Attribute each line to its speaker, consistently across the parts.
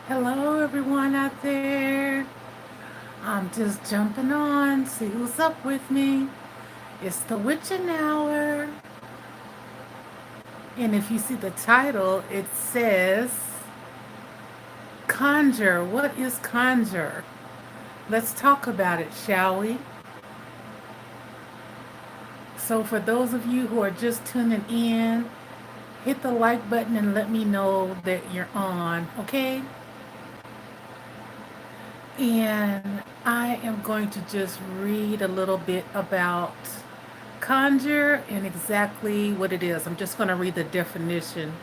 Speaker 1: Hello, everyone out there. I'm just jumping on, see who's up with me. It's the witching hour. And if you see the title, it says Conjure. What is conjure? Let's talk about it, shall we? So, for those of you who are just tuning in, hit the like button and let me know that you're on, okay? And I am going to just read a little bit about conjure and exactly what it is. I'm just going to read the definition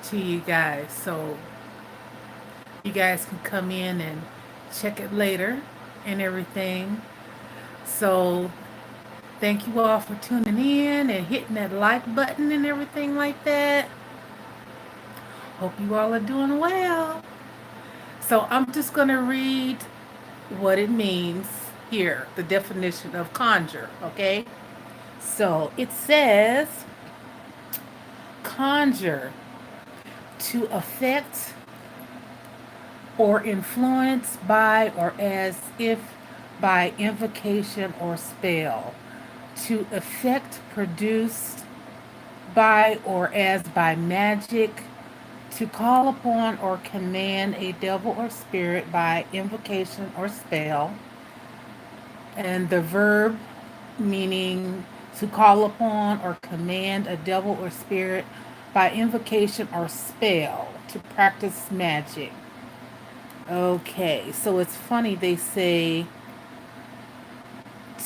Speaker 1: to you guys so you guys can come in and check it later and everything. So, thank you all for tuning in and hitting that like button and everything like that. Hope you all are doing well. So, I'm just going to read what it means here, the definition of conjure, okay? So, it says conjure to affect or influence by or as if by invocation or spell, to effect produced by or as by magic, to call upon or command a devil or spirit by invocation or spell, and the verb meaning to call upon or command a devil or spirit by invocation or spell, to practice magic. Okay, so it's funny they say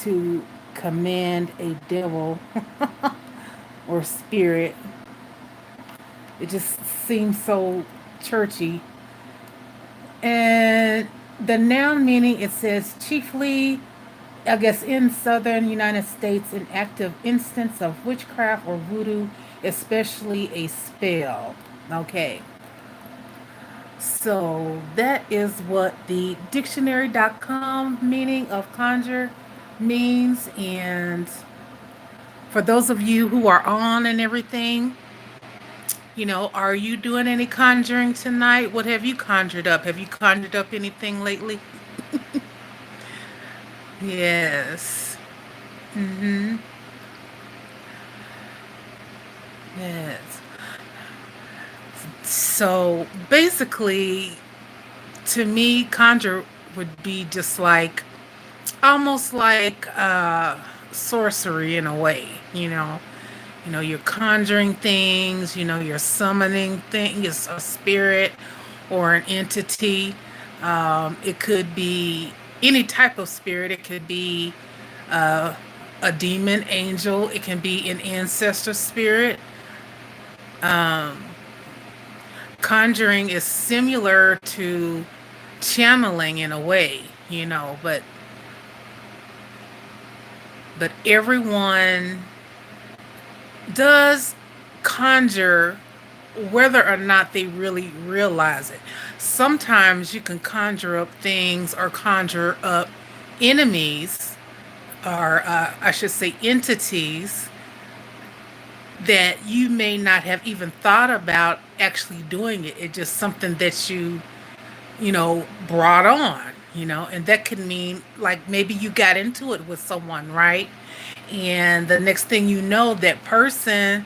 Speaker 1: to command a devil or spirit. It just seems so churchy. And the noun meaning, it says chiefly, I guess, in southern United States, an active instance of witchcraft or voodoo, especially a spell. Okay, so that is what the dictionary.com meaning of conjure means. And for those of you who are on and everything, are you doing any conjuring tonight? What have you conjured up? Have you conjured up anything lately? Yes. Mm-hmm. Yes. So basically, to me, conjure would be just like almost like sorcery in a way, you're conjuring things, you're summoning things, a spirit or an entity. It could be any type of spirit. It could be uh, a demon, angel. It can be an ancestor spirit. Um, Conjuring is similar to channeling in a way, but everyone does conjure whether or not they really realize it. Sometimes you can conjure up things or conjure up enemies, or I should say entities, that you may not have even thought about actually doing it. It's just something that you brought on, and that could mean like maybe you got into it with someone, right? And the next thing you know, that person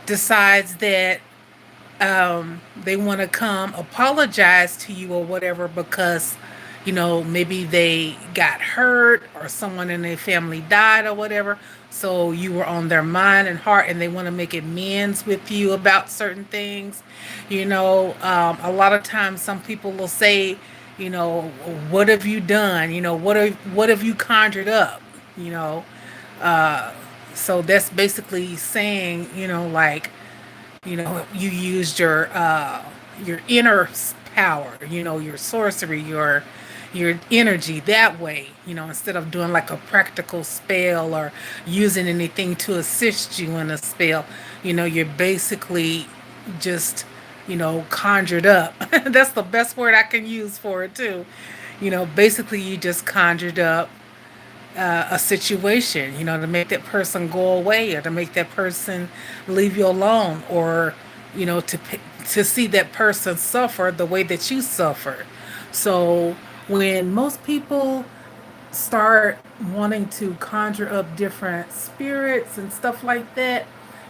Speaker 1: decides that they want to come apologize to you or whatever because, maybe they got hurt or someone in their family died or whatever. So you were on their mind and heart and they want to make amends with you about certain things. A lot of times some people will say, you know, what have you done? What have you conjured up? You know, uh, so that's basically saying, like, you used your inner power, your sorcery, your energy that way, instead of doing like a practical spell or using anything to assist you in a spell. You're basically just, conjured up. That's the best word I can use for it too. Basically you just conjured up a situation, to make that person go away or to make that person leave you alone, or to see that person suffer the way that you suffered. So when most people start wanting to conjure up different spirits and stuff like that,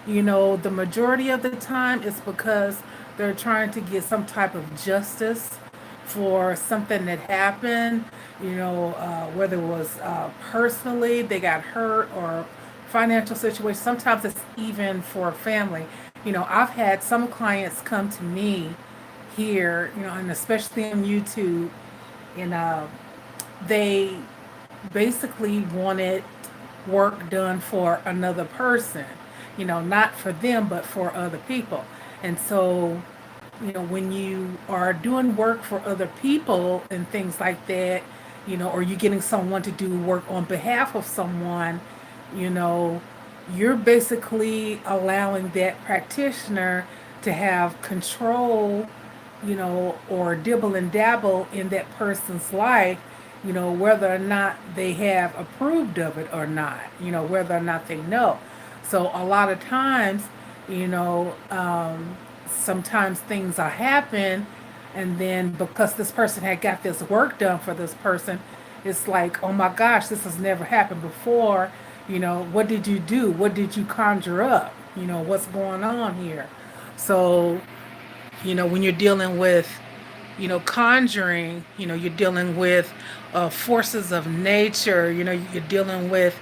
Speaker 1: the majority of the time it's because they're trying to get some type of justice for something that happened, whether it was personally, they got hurt, or financial situation. Sometimes it's even for family. I've had some clients come to me here, and especially on YouTube, and they basically wanted work done for another person, not for them, but for other people. And so, when you are doing work for other people and things like that, or you're getting someone to do work on behalf of someone, you know, you're basically allowing that practitioner to have control, or dibble and dabble in that person's life, whether or not they have approved of it or not, whether or not they know. So a lot of times, sometimes things are happen, and then because this person had got this work done for this person, it's like, oh my gosh, this has never happened before. What did you do? What did you conjure up? What's going on here? So, when you're dealing with, conjuring, you're dealing with forces of nature, you're dealing with,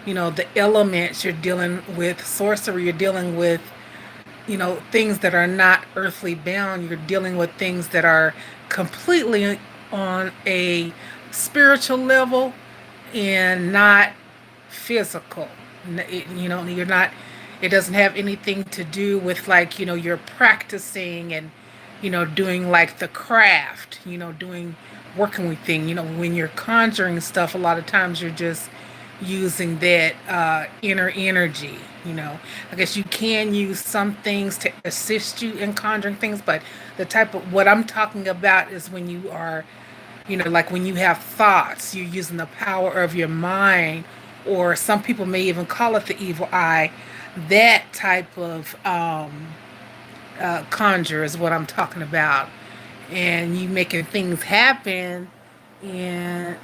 Speaker 1: the elements, you're dealing with sorcery, you're dealing with, things that are not earthly bound, you're dealing with things that are completely on a spiritual level and not physical. You're not, it doesn't have anything to do with, like, you're practicing and, doing like the craft, doing working with things. When you're conjuring stuff, a lot of times you're just using that inner energy. I guess you can use some things to assist you in conjuring things, but the type of what I'm talking about is when you are, like when you have thoughts, you're using the power of your mind, or some people may even call it the evil eye. That type of conjure is what I'm talking about. And you making things happen, and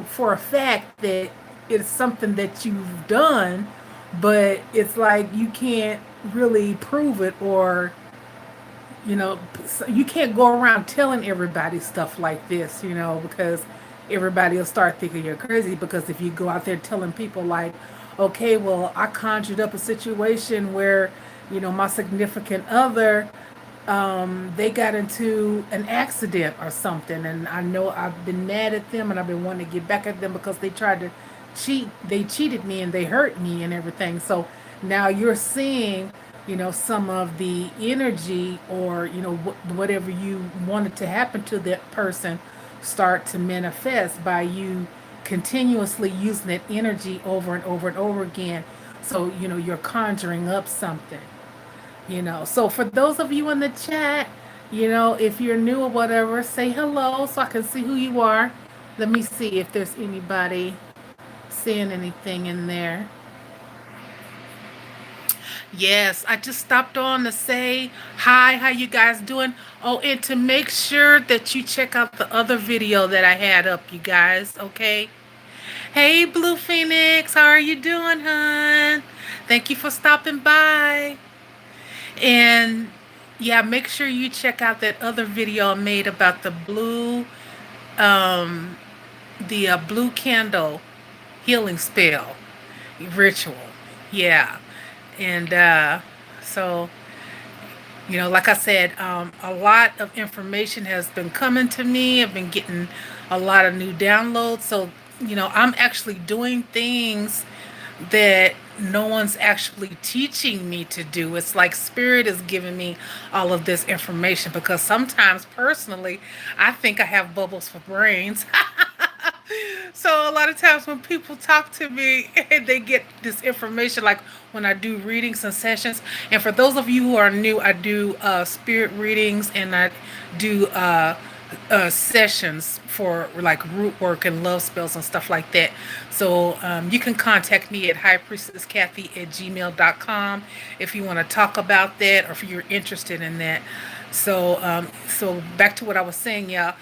Speaker 1: for a fact that it's something that you've done, but it's like you can't really prove it, or you can't go around telling everybody stuff like this, because everybody will start thinking you're crazy. Because if you go out there telling people, like, okay, well, I conjured up a situation where, my significant other, they got into an accident or something, and I know I've been mad at them, and I've been wanting to get back at them because they tried to they cheated me and they hurt me and everything. So now you're seeing, some of the energy, or whatever you wanted to happen to that person start to manifest by you continuously using that energy over and over and over again. So you're conjuring up something. So for those of you in the chat, if you're new or whatever, say hello so I can see who you are. Let me see if there's anybody saying anything in there. Yes, I just stopped on to say hi, how you guys doing? Oh, and to make sure that you check out the other video that I had up, you guys, okay? Hey, Blue Phoenix, how are you doing, hon? Thank you for stopping by. And yeah, make sure you check out that other video I made about um, the blue candle healing spell ritual. Yeah. And so, like I said, a lot of information has been coming to me. I've been getting a lot of new downloads. So, I'm actually doing things that no one's actually teaching me to do. It's like Spirit is giving me all of this information, because sometimes personally, I think I have bubbles for brains. So a lot of times when people talk to me, they get this information, like when I do readings and sessions. And for those of you who are new, I do spirit readings, and I do sessions for like root work and love spells and stuff like that. So you can contact me at highpriestesskathy@gmail.com if you want to talk about that or if you're interested in that. So back to what I was saying, yeah,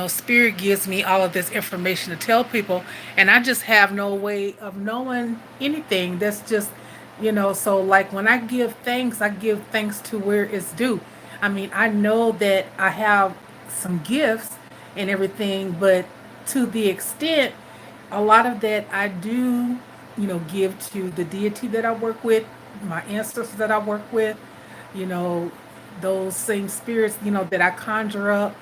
Speaker 1: Spirit gives me all of this information to tell people, and I just have no way of knowing anything. That's just, so like when I give thanks to where it's due. I mean, I know that I have some gifts and everything, but to the extent, a lot of that I do, give to the deity that I work with, my ancestors that I work with, you know, those same spirits, that I conjure up.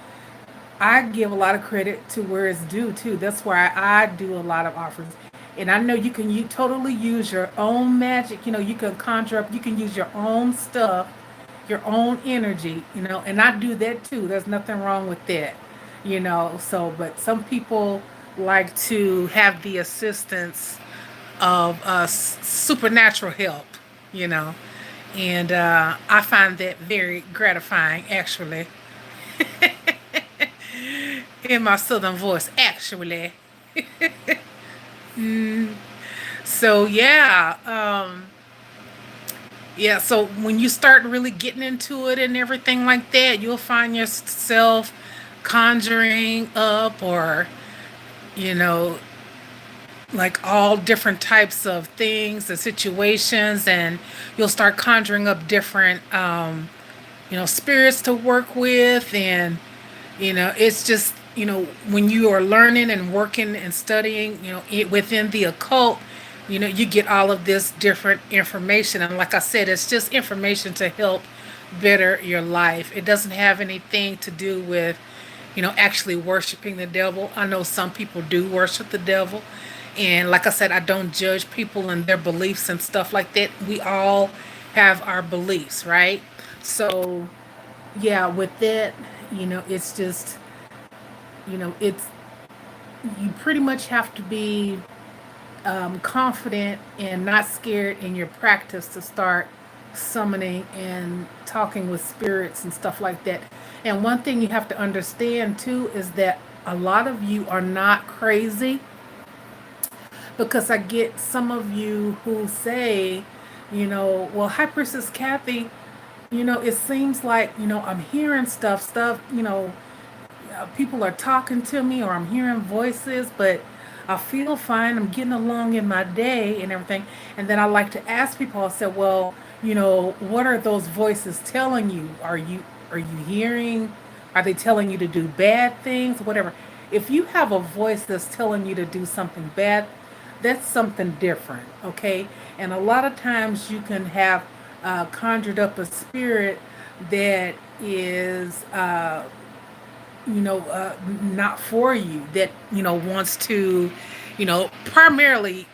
Speaker 1: I give a lot of credit to where it's due too. That's why I do a lot of offerings. And I know you totally use your own magic. You can conjure up. You can use your own stuff, your own energy. And I do that too. There's nothing wrong with that. So, but some people like to have the assistance of supernatural help. You know, and I find that very gratifying, actually, in my southern voice, actually. So yeah. So when you start really getting into it and everything like that, you'll find yourself conjuring up, or you know, like all different types of things and situations, and you'll start conjuring up different spirits to work with. And it's just, when you are learning and working and studying, within the occult, you get all of this different information. And like I said, it's just information to help better your life. It doesn't have anything to do with actually worshiping the devil. I know some people do worship the devil, and like I said, I don't judge people and their beliefs and stuff like that. We all have our beliefs, right? So yeah, with that, it's just, it's, you pretty much have to be confident and not scared in your practice to start summoning and talking with spirits and stuff like that. And one thing you have to understand too is that a lot of you are not crazy, because I get some of you who say, well, High Priestess Kathy, it seems like, I'm hearing stuff, people are talking to me, or I'm hearing voices, but I feel fine. I'm getting along in my day and everything. And then I like to ask people, I said, well, what are those voices telling you? Are you hearing? Are they telling you to do bad things? Whatever. If you have a voice that's telling you to do something bad, that's something different, okay? And a lot of times you can have conjured up a spirit that is not for you, that wants to primarily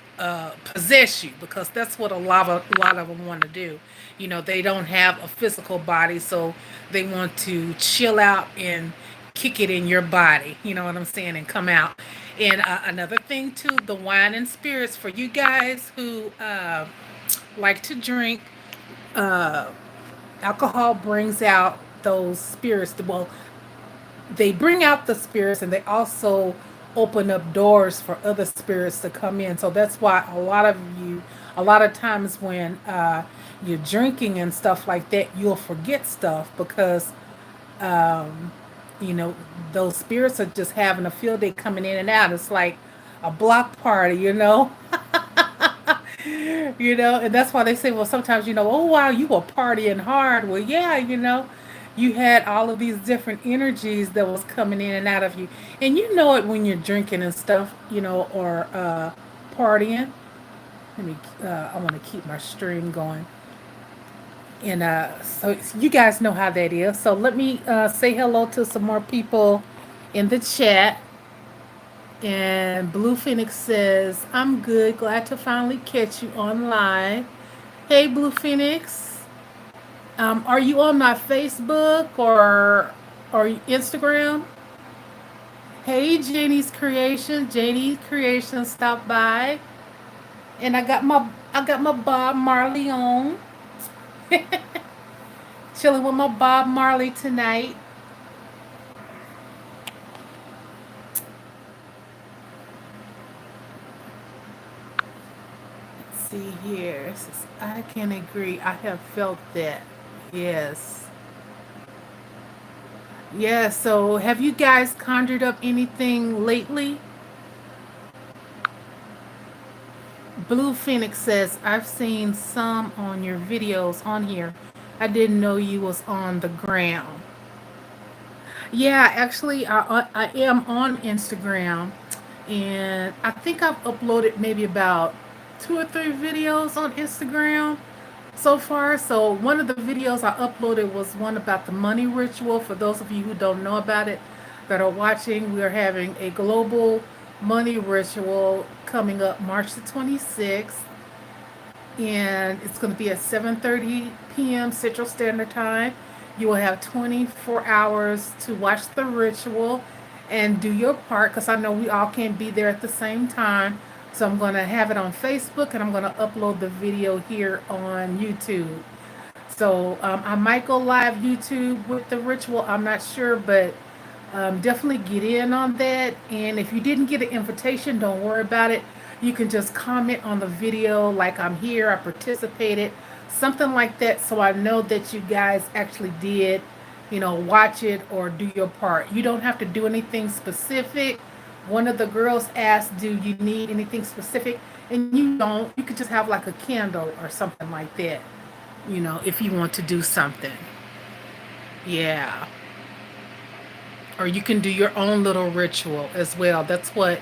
Speaker 1: possess you, because that's what a lot of them want to do. They don't have a physical body, so they want to chill out and kick it in your body, you know what I'm saying, and come out. And another thing too, the wine and spirits, for you guys who like to drink, alcohol brings out those spirits. Well, they bring out the spirits, and they also open up doors for other spirits to come in. So that's why a lot of times when you're drinking and stuff like that, you'll forget stuff, because um, those spirits are just having a field day coming in and out. It's like a block party. And that's why they say, well, sometimes, oh wow, you were partying hard. Well, yeah, you had all of these different energies that was coming in and out of you, and you know it when you're drinking and stuff, or partying. I want to keep my stream going, and so you guys know how that is. So let me say hello to some more people in the chat. And Blue Phoenix says, I'm good. Glad to finally catch you online. Hey, Blue Phoenix. Are you on my Facebook or Instagram? Hey, Janie's Creation stopped by, and I got my Bob Marley on, chilling with my Bob Marley tonight. see here. I can agree. I have felt that. Yes. Yeah, so have you guys conjured up anything lately? Blue Phoenix says, I've seen some on your videos on here. I didn't know you was on the ground. Yeah, actually, I am on Instagram, and I think I've uploaded maybe about 2 or 3 videos on Instagram so far. So one of the videos I uploaded was one about the money ritual. For those of you who don't know about it, that are watching, we are having a global money ritual coming up March the 26th, and it's going to be at 7:30 p.m. Central Standard Time. You will have 24 hours to watch the ritual and do your part, because I know we all can't be there at the same time. So I'm going to have it on Facebook, and I'm going to upload the video here on YouTube. So I might go live YouTube with the ritual. I'm not sure, but definitely get in on that. And if you didn't get an invitation, don't worry about it. You can just comment on the video like, I'm here, I participated, something like that, so I know that you guys actually did, watch it or do your part. You don't have to do anything specific. One of the girls asked, do you need anything specific? And you don't. You could just have like a candle or something like that, if you want to do something. Yeah. Or you can do your own little ritual as well. That's what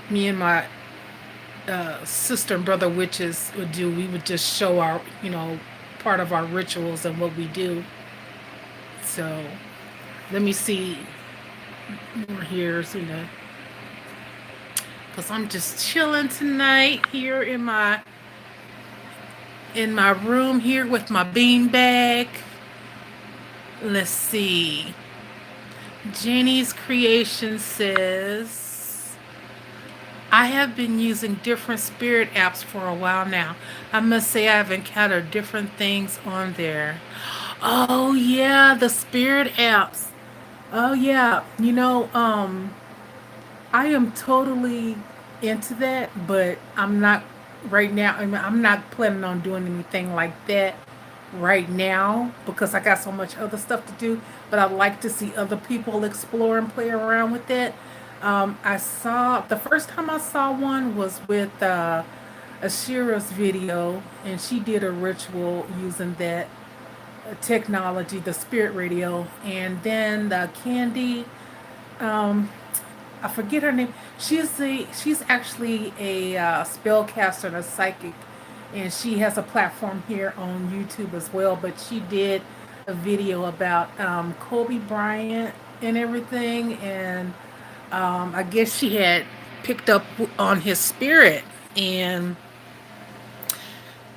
Speaker 1: me and my sister and brother witches would do. We would just show our, part of our rituals and what we do. So let me see more here, because I'm just chilling tonight here in my room here with my bean bag. Let's see. Janie's Creation says, I have been using different spirit apps for a while now. I must say I've encountered different things on there. Oh yeah, the spirit apps. Oh yeah. I am totally into that, but I'm not right now. I mean, I'm not planning on doing anything like that right now because I got so much other stuff to do. But I'd like to see other people explore and play around with it. I saw the first time I saw one was with Ashira's video, and she did a ritual using that technology, the spirit radio, and then the Candy. Um, I forget her name. She's actually a spellcaster and a psychic, and she has a platform here on YouTube as well. But she did a video about Kobe Bryant and everything, and I guess she had picked up on his spirit, and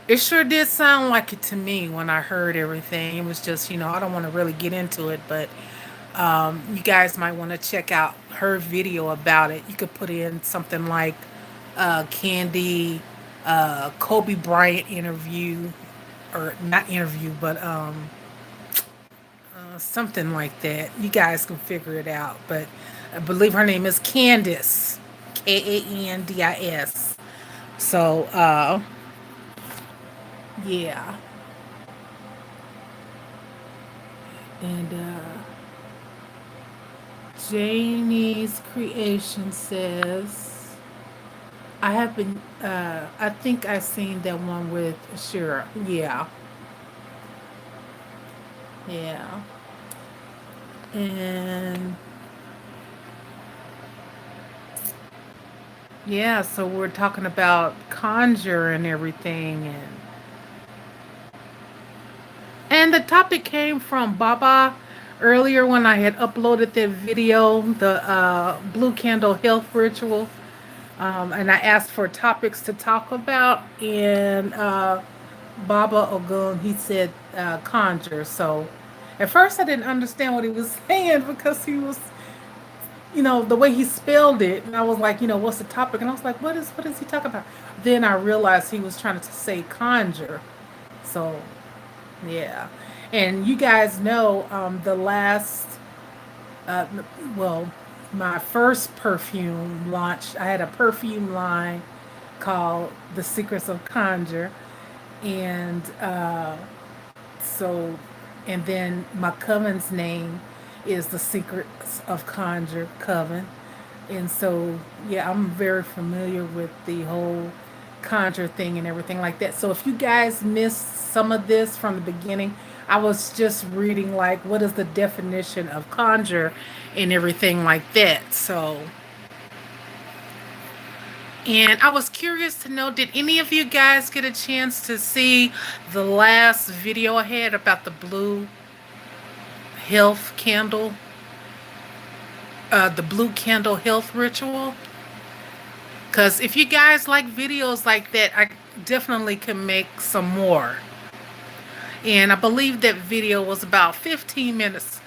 Speaker 1: it sure did sound like it to me when I heard everything. It was just, I don't want to really get into it, but you guys might want to check out her video about it. You could put in something like Candy, Kobe Bryant interview, or not interview, but something like that. You guys can figure it out. But I believe her name is Candice, Kandis. So, yeah. And Janie's Creation says, I think I seen that one with Shira. Yeah. Yeah. And yeah, so we're talking about conjure and everything, and the topic came from Baba earlier when I had uploaded that video, the Blue Candle Health Ritual, and I asked for topics to talk about, and Baba Ogun, he said conjure. So at first I didn't understand what he was saying because he was, the way he spelled it, and I was like, what's the topic? And I was like, what is he talking about? Then I realized he was trying to say conjure. So yeah, and you guys know the last, uh, well, my first perfume launch. I had a perfume line called The Secrets of Conjure. And so, and then my coven's name is The Secrets of Conjure Coven. And so, yeah, I'm very familiar with the whole conjure thing and everything like that. So if you guys missed some of this from the beginning, I was just reading like what is the definition of conjure and everything like that. So, and I was curious to know, did any of you guys get a chance to see the last video I had about the blue health candle, the blue candle health ritual? Because if you guys like videos like that, I definitely can make some more. And I believe that video was about 15 minutes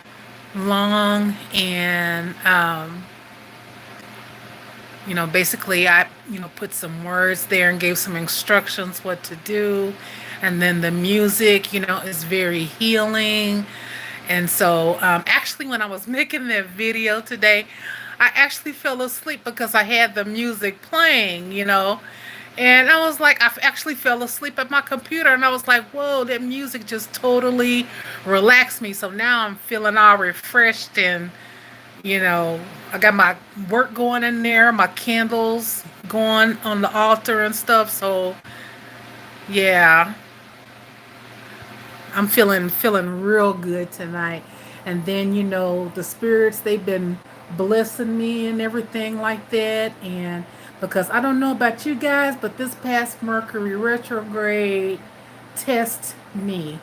Speaker 1: long. And, basically I, put some words there and gave some instructions what to do. And then the music, is very healing. And so, actually, when I was making that video today, I actually fell asleep because I had the music playing. And I was like, actually fell asleep at my computer, and I was like, whoa, that music just totally relaxed me. So now I'm feeling all refreshed, and, I got my work going in there, my candles going on the altar and stuff. So, yeah, I'm feeling real good tonight. And then the spirits, they've been blessing me and everything like that. And because I don't know about you guys, but this past Mercury retrograde test me.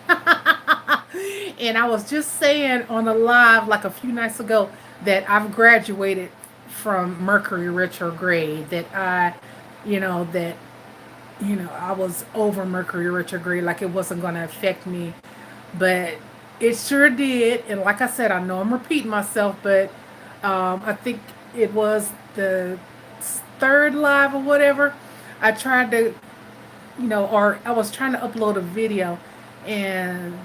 Speaker 1: And I was just saying on a live like a few nights ago that I've graduated from Mercury retrograde, that I was over Mercury retrograde, like it wasn't going to affect me. But it sure did. And like I said, I know I'm repeating myself, but I think it was the third live or whatever. I tried to, or I was trying to upload a video, and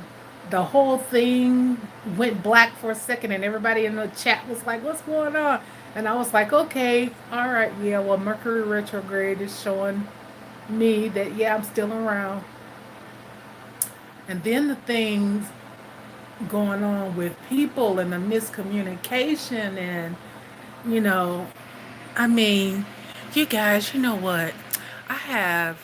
Speaker 1: the whole thing went black for a second, and everybody in the chat was like, "What's going on?" And I was like, "Okay, all right, yeah. Well, Mercury retrograde is showing me that, yeah, I'm still around." And then the things going on with people and the miscommunication, and you know I mean, you guys, you know what? I have,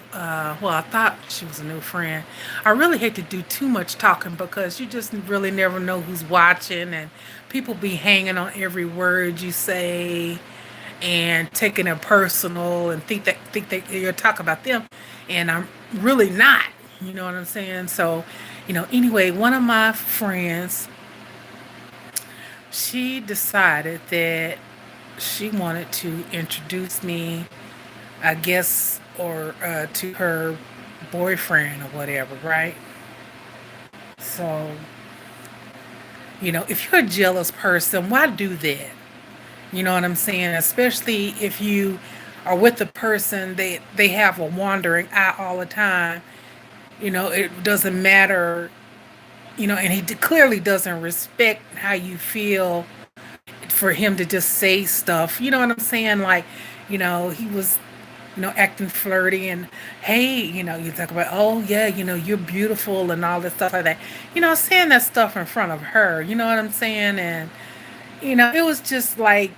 Speaker 1: well, I thought she was a new friend. I really hate to do too much talking because you just really never know who's watching, and people be hanging on every word you say and taking it personal and think that you're talking about them, and I'm really not. You know what I'm saying? So, anyway, one of my friends, she decided that she wanted to introduce me, I guess, or to her boyfriend or whatever, right? So, if you're a jealous person, why do that? You know what I'm saying? Especially if you are with a person that they have a wandering eye all the time. It doesn't matter, and he clearly doesn't respect how you feel for him to just say stuff. You know what I'm saying? Like, he was, acting flirty, and hey, you talk about, oh yeah, you're beautiful and all this stuff like that. Saying that stuff in front of her. You know what I'm saying? And it was just like,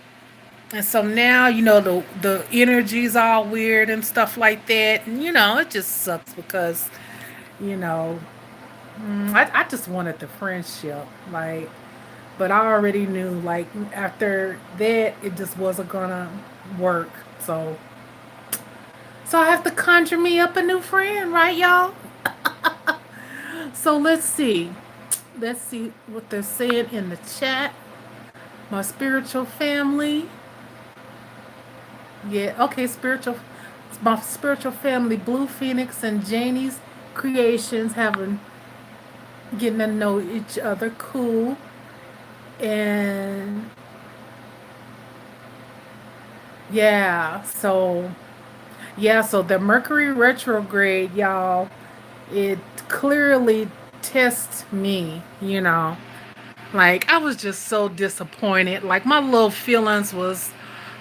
Speaker 1: and so now the energy's all weird and stuff like that, and it just sucks because you know I just wanted the friendship, like, but I already knew, like, after that, it just wasn't gonna work. So I have to conjure me up a new friend, right, y'all? So let's see. Let's see what they're saying in the chat. My spiritual family. Yeah, okay, my spiritual family, Blue Phoenix and Janie's creations, having getting to know each other. Cool. And yeah, so the Mercury retrograde, y'all, it clearly tests me. Like, I was just so disappointed. Like, my little feelings was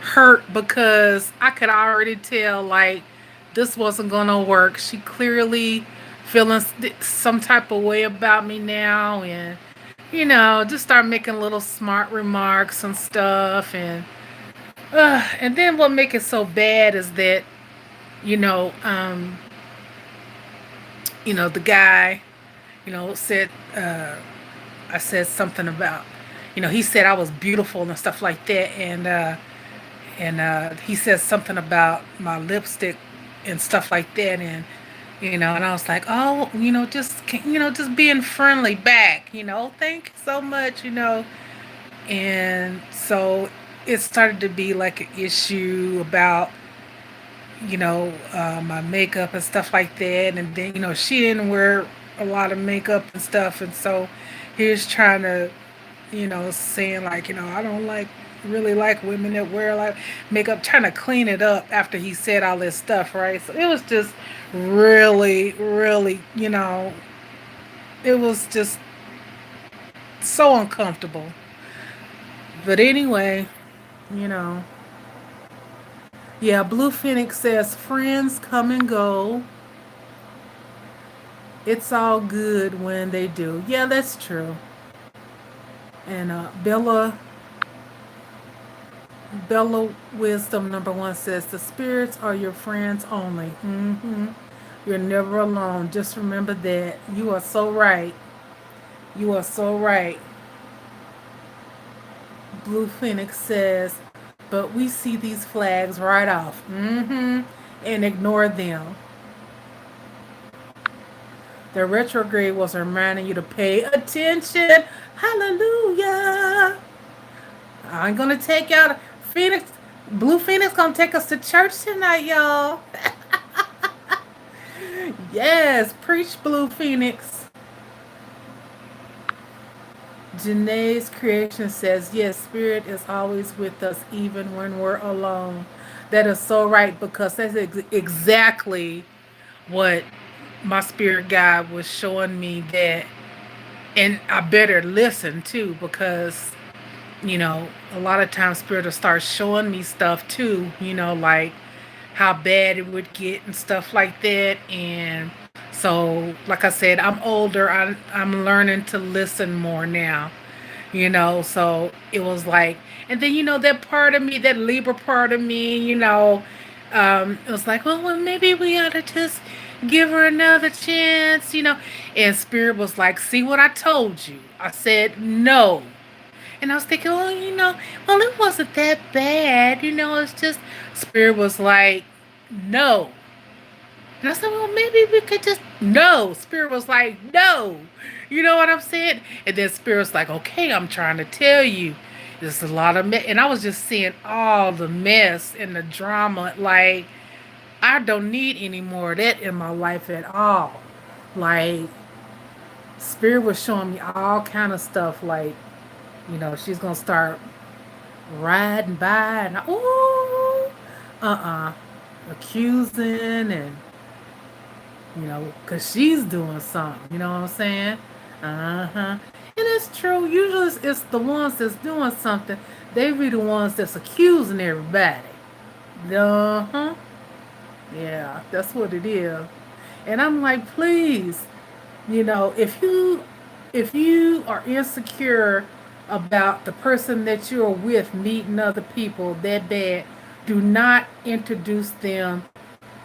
Speaker 1: hurt because I could already tell, like, this wasn't gonna work. She clearly feeling some type of way about me now, and just start making little smart remarks and stuff, and then what make it so bad is that you know, um, the guy, said I said something about, he said I was beautiful and stuff like that, and he said something about my lipstick and stuff like that, and I was like, oh, just being friendly back, thank you so much, and so it started to be like an issue about my makeup and stuff like that. And then, she didn't wear a lot of makeup and stuff. And so he was trying to, saying like, I don't really like women that wear like makeup, trying to clean it up after he said all this stuff, right? So it was just really, really, it was just so uncomfortable. But anyway, you know, yeah, Blue Phoenix says friends come and go. It's all good when they do. Yeah, that's true. And Bella Wisdom number one says the spirits are your friends only. You're never alone. Just remember that. You are so right. You are so right. Blue Phoenix says, but we see these flags right off. And ignore them. The retrograde was reminding you to pay attention. Hallelujah. I'm gonna take y'all. Phoenix, Blue Phoenix gonna take us to church tonight, y'all. Yes, preach, Blue Phoenix. Janae's creation says, yes, spirit is always with us even when we're alone. That is so right, because that's exactly what my spirit guide was showing me, that, and I better listen too, because a lot of times spirit will start showing me stuff too, like how bad it would get and stuff like that. And so, like I said, I'm older. I'm learning to listen more now, so it was like, and then, that part of me, that Libra part of me, it was like, well, maybe we ought to just give her another chance, and spirit was like, see what I told you. I said no. And I was thinking, well, well, it wasn't that bad. It's just, Spirit was like, no. And I said, well, maybe we could just, no. Spirit was like, no. You know what I'm saying? And then Spirit was like, okay, I'm trying to tell you. There's a lot of mess. And I was just seeing all the mess and the drama. Like, I don't need any more of that in my life at all. Like, Spirit was showing me all kind of stuff. Like, she's gonna start riding by and accusing, and because she's doing something. You know what I'm saying? And it's true. Usually, it's the ones that's doing something. They be the ones that's accusing everybody. Yeah, that's what it is. And I'm like, please, if you are insecure about the person that you're with meeting other people that bad, do not introduce them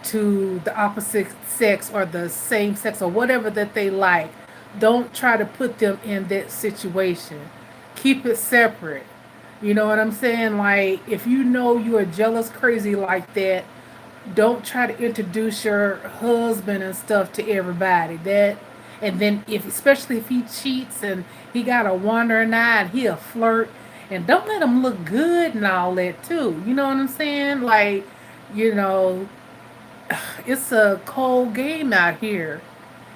Speaker 1: to the opposite sex or the same sex or whatever that they like. Don't try to put them in that situation. Keep it separate. You know what I'm saying? Like, if you are jealous crazy like that, don't try to introduce your husband and stuff to everybody. And then, if especially if he cheats and he got a wandering eye and he'll flirt, and don't let him look good and all that too. You know what I'm saying? Like, you know, it's a cold game out here.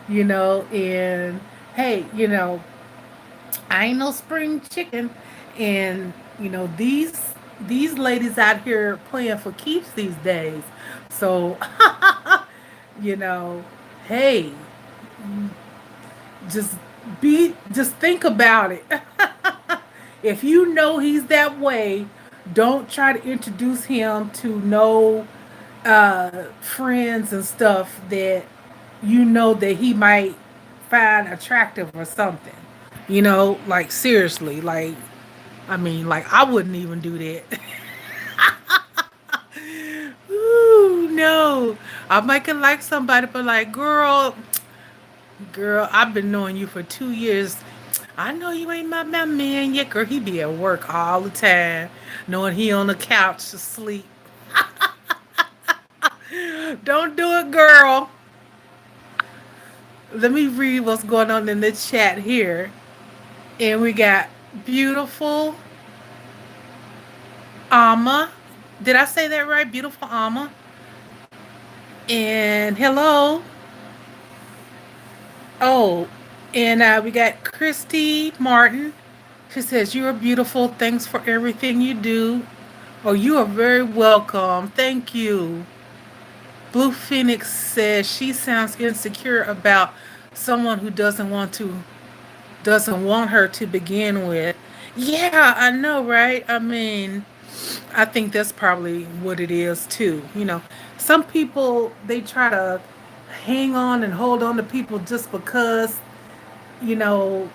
Speaker 1: And hey, I ain't no spring chicken, and these ladies out here playing for keeps these days. So, you know, hey, just just think about it. If he's that way, don't try to introduce him to no friends and stuff that you know that he might find attractive or something. You know, like seriously, like I mean, like I wouldn't even do that. Ooh, no. I might could like somebody, but like, girl, I've been knowing you for 2 years. I know you ain't my man yet, girl. He be at work all the time, knowing he on the couch asleep. Don't do it, girl. Let me read what's going on in the chat here. And we got beautiful Alma. Did I say that right? Beautiful Alma. And hello. Oh, and we got Christy Martin. She says, "You are beautiful. Thanks for everything you do." Oh, you are very welcome. Thank you. Blue Phoenix says she sounds insecure about someone who doesn't want her to begin with. Yeah, I know, right? I mean, I think that's probably what it is too. Some people they try to hang on and hold on to people just because you know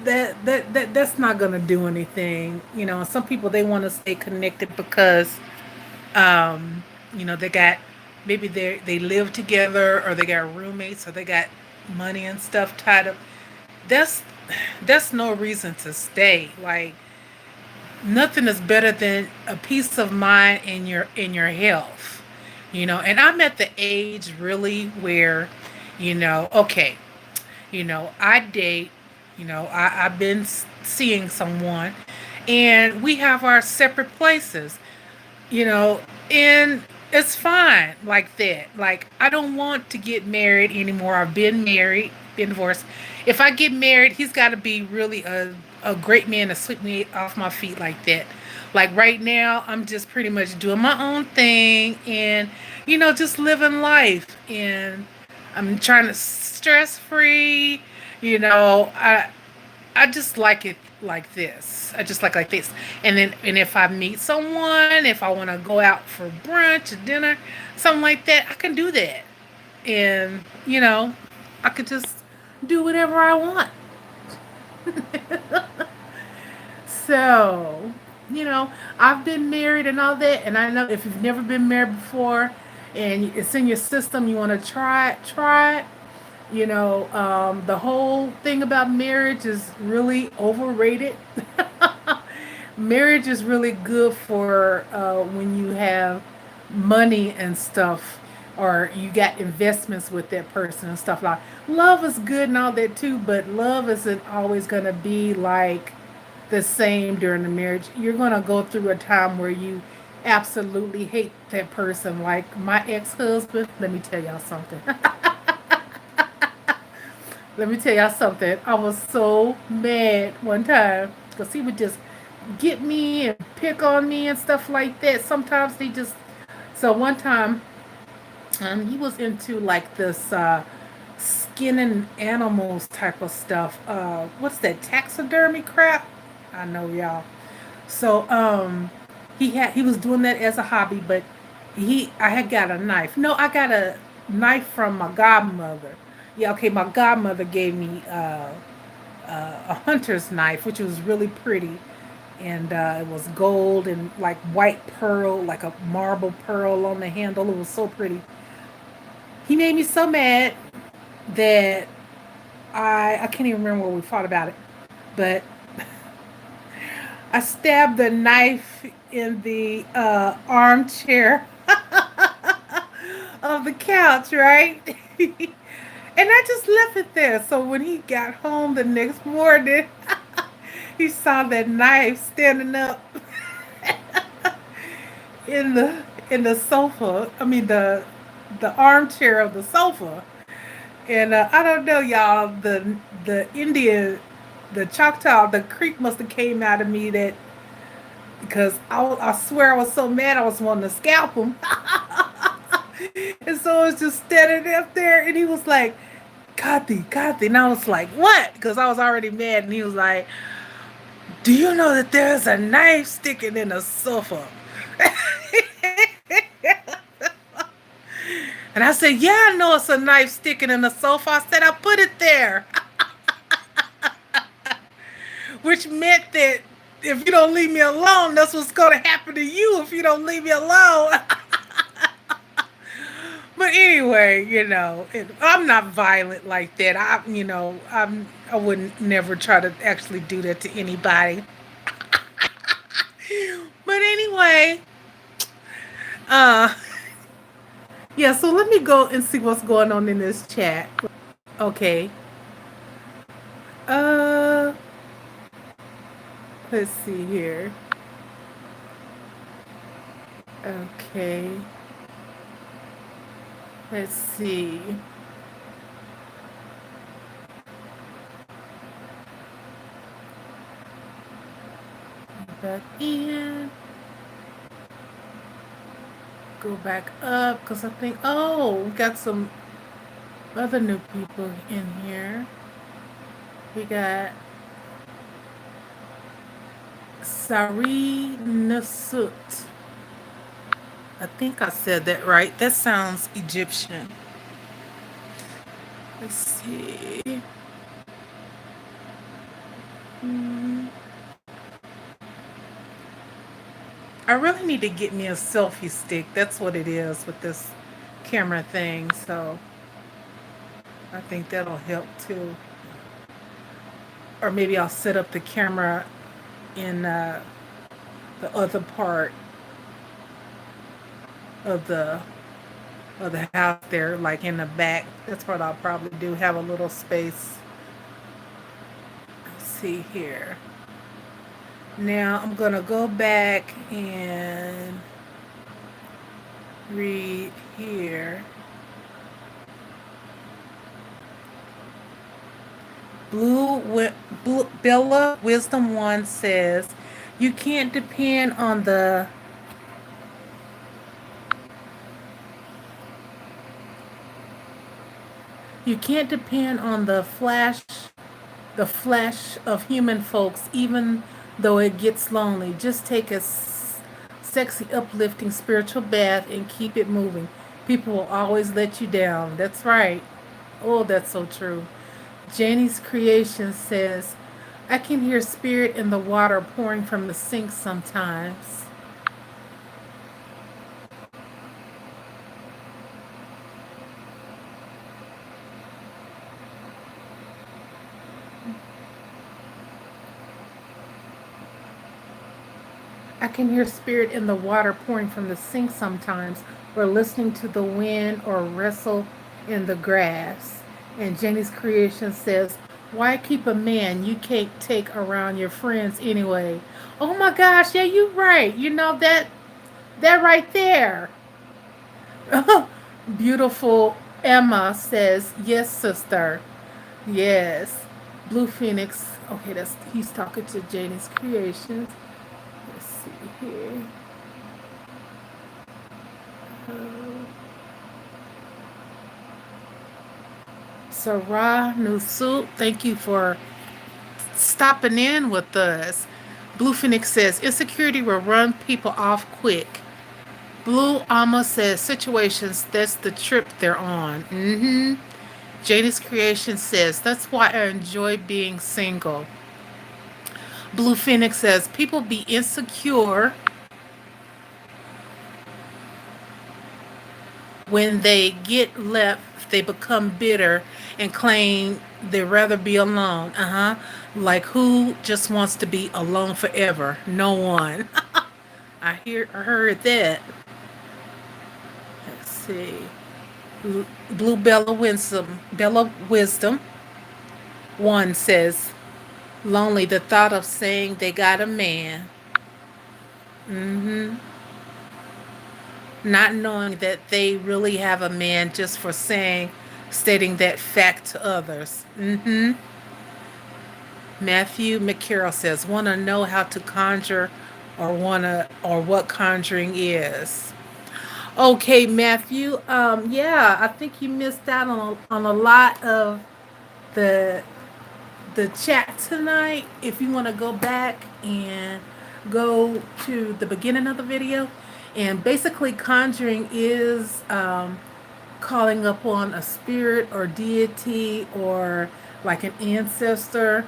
Speaker 1: that's not gonna do anything. Some people they want to stay connected because they got maybe they live together or they got roommates or they got money and stuff tied up. That's that's no reason to stay. Like nothing is better than a peace of mind in your health. And I'm at the age really where, okay, I date, I've been seeing someone and we have our separate places, you know, and it's fine like that. Like, I don't want to get married anymore. I've been married, been divorced. If I get married, he's got to be really a great man to sweep me off my feet like that. Like, right now, I'm just pretty much doing my own thing and, just living life. And I'm trying to stress free. I just like it like this. I just like this. And if I meet someone, if I want to go out for brunch or dinner, something like that, I can do that. And I could just do whatever I want. So, I've been married and all that, and I know if you've never been married before and it's in your system, you want to try it. The whole thing about marriage is really overrated. Marriage is really good for when you have money and stuff, or you got investments with that person and stuff like. Love is good and all that too, but love isn't always gonna be like the same during the marriage. You're gonna go through a time where you absolutely hate that person. Like my ex-husband. Let me tell y'all something. Let me tell y'all something. I was so mad one time because he would just get me and pick on me and stuff like that. Sometimes they just. So one time, he was into like this skinning animals type of stuff. What's that taxidermy crap? I know y'all. So he was doing that as a hobby, but I had got a knife. No, I got a knife from my godmother. Yeah, okay, my godmother gave me a hunter's knife, which was really pretty, and it was gold and like white pearl, like a marble pearl on the handle. It was so pretty. He made me so mad that I can't even remember what we fought about it, but I stabbed the knife in the armchair of the couch, right? And I just left it there. So when he got home the next morning, he saw that knife standing up in the sofa. I mean the armchair of the sofa. And I don't know, y'all. The Indian, the Choctaw, the creek must have came out of me that because I swear I was so mad I was wanting to scalp him. And so I was just standing up there, and he was like, Kathy, Kathy. And I was like, what? Because I was already mad. And he was like, do you know that there's a knife sticking in the sofa? And I said, yeah, I know it's a knife sticking in the sofa. I said, I put it there. Which meant that if you don't leave me alone, that's what's going to happen to you if you don't leave me alone. But anyway, I'm not violent like that. I wouldn't never try to actually do that to anybody. But anyway, uh, yeah. So let me go and see what's going on in this chat. Okay. Uh, let's see here. Okay. Let's see. Back in. Go back up because I think, oh, we got some other new people in here. We got Sari Nasut. I think I said that right. That sounds Egyptian. Let's see. Hmm. I really need to get me a selfie stick. That's what it is with this camera thing. So I think that'll help too. Or maybe I'll set up the camera in the other part of the house there, like in the back. That's what I'll probably do. Have a little space. Let's see here. Now I'm gonna go back and read here. Blue Bella Wisdom One says, "You can't depend on the flesh of human folks, even though it gets lonely. Just take a sexy, uplifting spiritual bath and keep it moving. People will always let you down." That's right. Oh, that's so true. Janie's Creation says, "I can hear spirit in the water pouring from the sink sometimes." I can hear spirit in the water pouring from the sink sometimes, or listening to the wind or wrestle in the grass. And Jenny's Creation says, "Why keep a man you can't take around your friends anyway?" Oh my gosh, yeah, you're right. That right there. Beautiful Emma says, "Yes, sister. Yes." Blue Phoenix. Okay, that's he's talking to Janie's Creations. Let's see here. Uh, Sarah Nusut, thank you for stopping in with us. Blue Phoenix says, "Insecurity will run people off quick." Blue Alma says, "Situations, that's the trip they're on." Mm-hmm. Janie's Creation says, "That's why I enjoy being single." Blue Phoenix says, "People be insecure when they get left, they become bitter and claim they'd rather be alone." Uh huh. Like who just wants to be alone forever? No one. I heard that. Let's see. Blue Bella Wisdom One says, "Lonely the thought of saying they got a man." Mm-hmm. Not knowing that they really have a man just for stating that fact to others. Mm-hmm. Matthew McCarroll says, "Want to know how to conjure or what conjuring is?" Okay, Matthew. Yeah, I think you missed out on a lot of the the chat tonight. If you want to go back and go to the beginning of the video, and basically conjuring is calling upon a spirit or deity or like an ancestor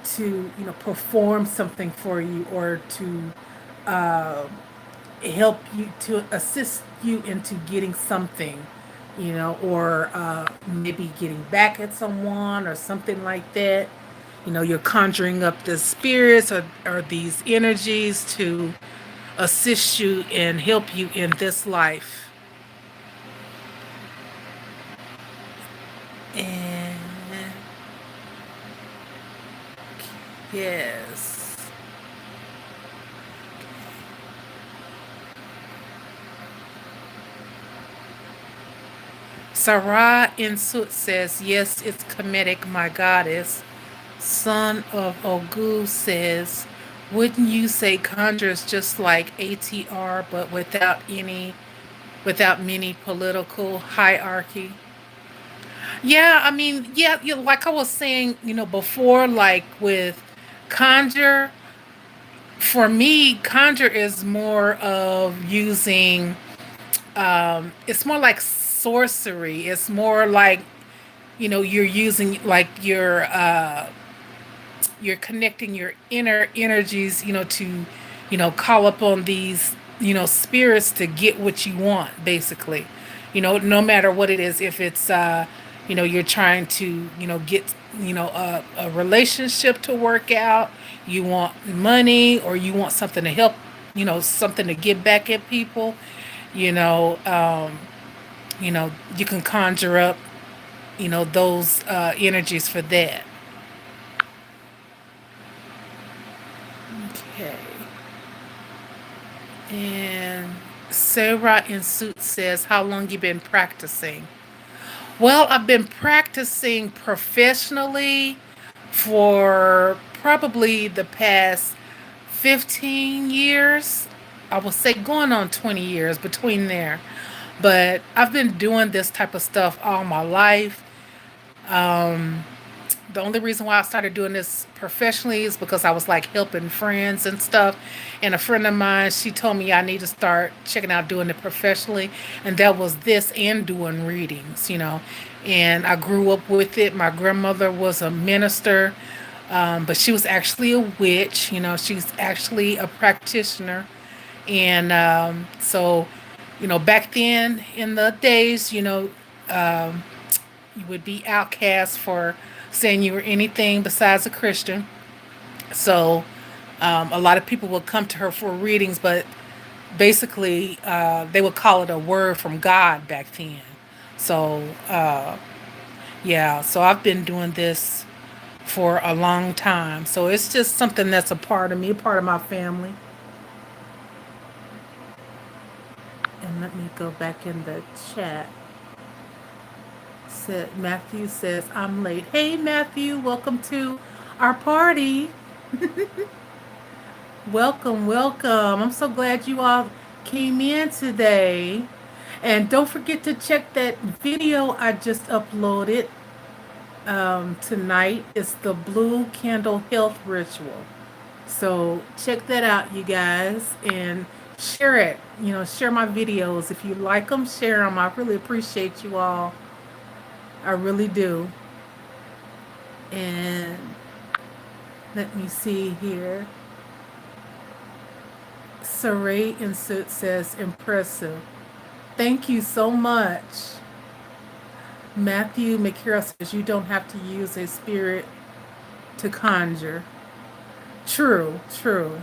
Speaker 1: to perform something for you or to help you, to assist you into getting something, or maybe getting back at someone or something like that. You're conjuring up the spirits or these energies to assist you and help you in this life. And yes. Sarah Insut says, yes, it's comedic, my goddess. Son of Ogu says, wouldn't you say conjure is just like ATR but without many political hierarchy? Yeah, I mean, yeah, like I was saying, before, like with conjure, for me, conjure is more of using, it's more like sorcery. It's more like, you're using like you're connecting your inner energies, to, call upon these, spirits to get what you want, basically. No matter what it is, if it's, you're trying to, get, a relationship to work out, you want money, or you want something to help, something to give back at people, you know, um, you can conjure up, those energies for that. Okay. And Sarah in Suit says, how long you been practicing? Well, I've been practicing professionally for probably the past 15 years. I would say going on 20 years between there. But I've been doing this type of stuff all my life. The only reason why I started doing this professionally is because I was like helping friends and stuff. And a friend of mine, she told me I need to start checking out doing it professionally. And that was this and doing readings, And I grew up with it. My grandmother was a minister, but she was actually a witch, she's actually a practitioner. And so, back then in the days, you would be outcast for saying you were anything besides a Christian. So a lot of people would come to her for readings, but basically they would call it a word from God back then. So yeah, so I've been doing this for a long time. So it's just something that's a part of me, a part of my family. And let me go back in the chat. Matthew says, I'm late. Hey, Matthew, welcome to our party. Welcome, welcome. I'm so glad you all came in today. And don't forget to check that video I just uploaded tonight. It's the Blue Candle Health Ritual. So check that out, you guys, and share it. Share my videos. If you like them, share them. I really appreciate you all. I really do. And let me see here. Saray Insert says, impressive. Thank you so much. Matthew McCarroll says, you don't have to use a spirit to conjure. True, true.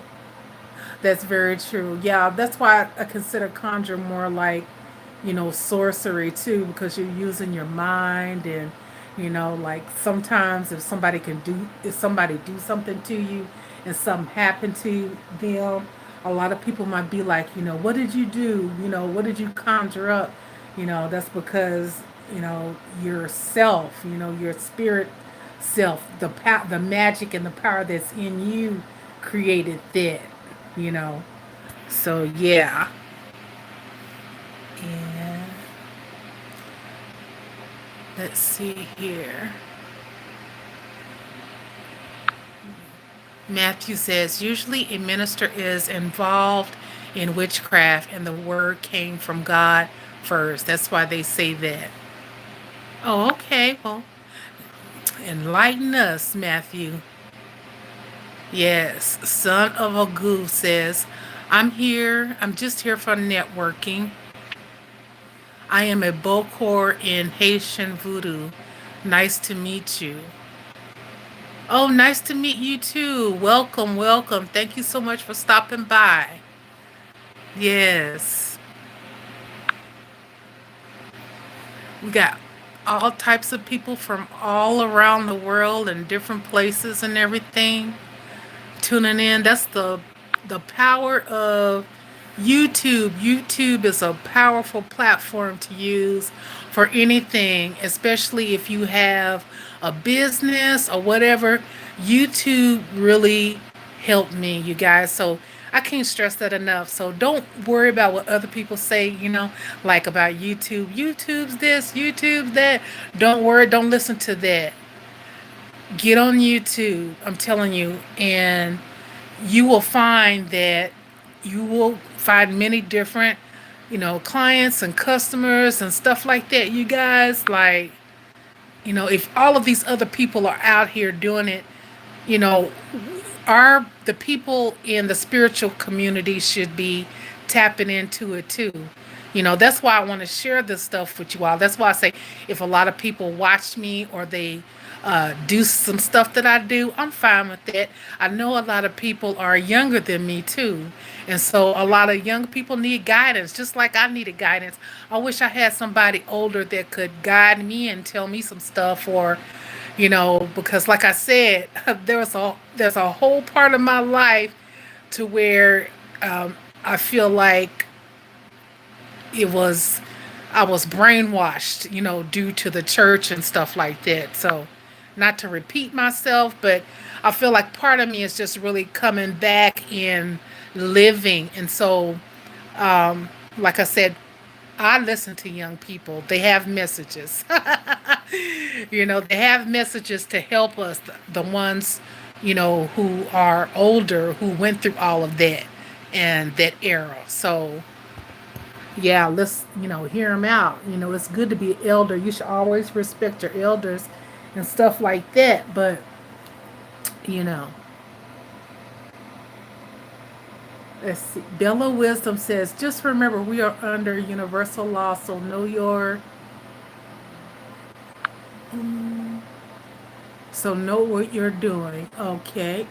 Speaker 1: That's very true. Yeah, that's why I consider conjure more like, sorcery too, because you're using your mind and, like sometimes if somebody do something to you and something happened to them, a lot of people might be like, what did you do? What did you conjure up? That's because, yourself, your spirit self, the magic and the power that's in you created that, you know. So yeah. And let's see here. Matthew says, usually a minister is involved in witchcraft and the word came from God first. That's why they say that. Oh, okay. Well, enlighten us, Matthew. Yes, son of a goof says, I'm here. I'm just here for networking. I am a Bokor in Haitian Voodoo. Nice to meet you. Oh, nice to meet you too. Welcome, welcome. Thank you so much for stopping by. Yes. We got all types of people from all around the world and different places and everything tuning in. That's the power of YouTube. YouTube is a powerful platform to use for anything, especially if you have a business or whatever. YouTube really helped me, you guys. So I can't stress that enough. So don't worry about what other people say, like about YouTube. YouTube's this, YouTube's that. Don't worry, don't listen to that. Get on YouTube, I'm telling you, and you will find that you will find many different, clients and customers and stuff like that. You guys, like, if all of these other people are out here doing it, you know, our the people in the spiritual community should be tapping into it too. That's why I want to share this stuff with you all. That's why I say if a lot of people watch me or they do some stuff that I do, I'm fine with that. I know a lot of people are younger than me too. And so a lot of young people need guidance, just like I needed guidance. I wish I had somebody older that could guide me and tell me some stuff, or because like I said, there's a whole part of my life to where I feel like it was I was brainwashed, due to the church and stuff like that. So, not to repeat myself, but I feel like part of me is just really coming back and living. And so, like I said, I listen to young people. They have messages. They have messages to help us, the ones, who are older, who went through all of that and that era. So, yeah, let's, hear them out. It's good to be an elder. You should always respect your elders and stuff like that. But, you know, let's see. Bella Wisdom says, just remember we are under universal law, so know your so know what you're doing. Okay.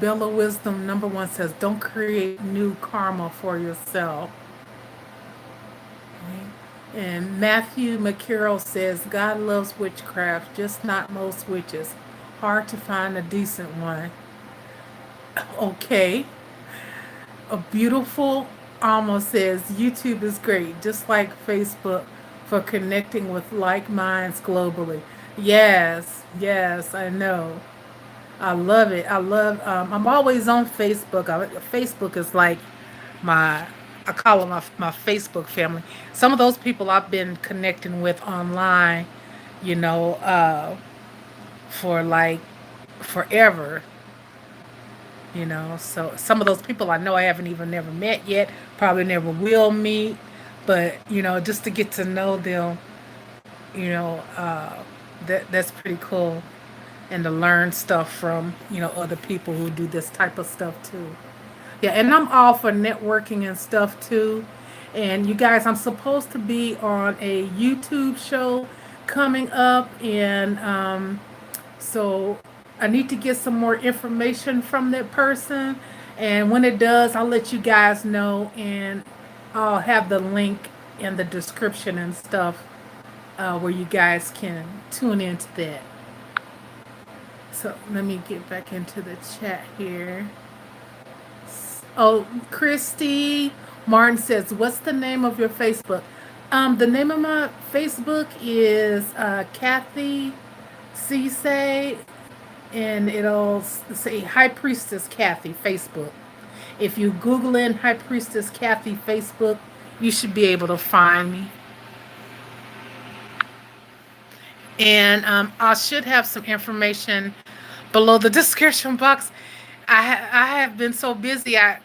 Speaker 1: Bella Wisdom number one says, don't create new karma for yourself. And Matthew McCarroll says, God loves witchcraft, just not most witches. Hard to find a decent one. Okay. A beautiful Alma says, YouTube is great, just like Facebook, for connecting with like minds globally. Yes, yes, I know. I love it. I'm always on Facebook. Facebook is like my, I call it my Facebook family. Some of those people I've been connecting with online, you know, for like forever, So some of those people I know I haven't even never met yet, probably never will meet, but, just to get to know them, you know, uh, that's pretty cool. And to learn stuff from, other people who do this type of stuff too. Yeah, and I'm all for networking and stuff too. And you guys, I'm supposed to be on a YouTube show coming up, and so I need to get some more information from that person. And when it does, I'll let you guys know, and I'll have the link in the description and stuff where you guys can tune into that. So let me get back into the chat here. Oh, Christy Martin says, "What's the name of your Facebook?" The name of my Facebook is Kathy Cisse, and it'll say High Priestess Kathy Facebook. If you Google in High Priestess Kathy Facebook, you should be able to find me. And I should have some information below the description box. I have been so busy, I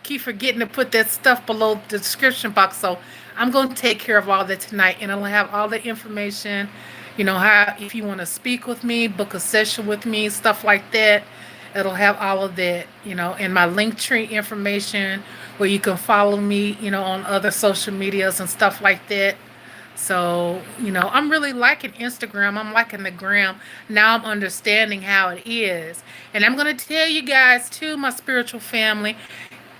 Speaker 1: keep forgetting to put that stuff below the description box. So I'm going to take care of all that tonight, and it'll have all the information. You know, how if you want to speak with me, book a session with me, stuff like that. It'll have all of that, and my link tree information where you can follow me, on other social medias and stuff like that. So, I'm really liking Instagram. I'm liking the gram. Now I'm understanding how it is. And I'm going to tell you guys, too, my spiritual family,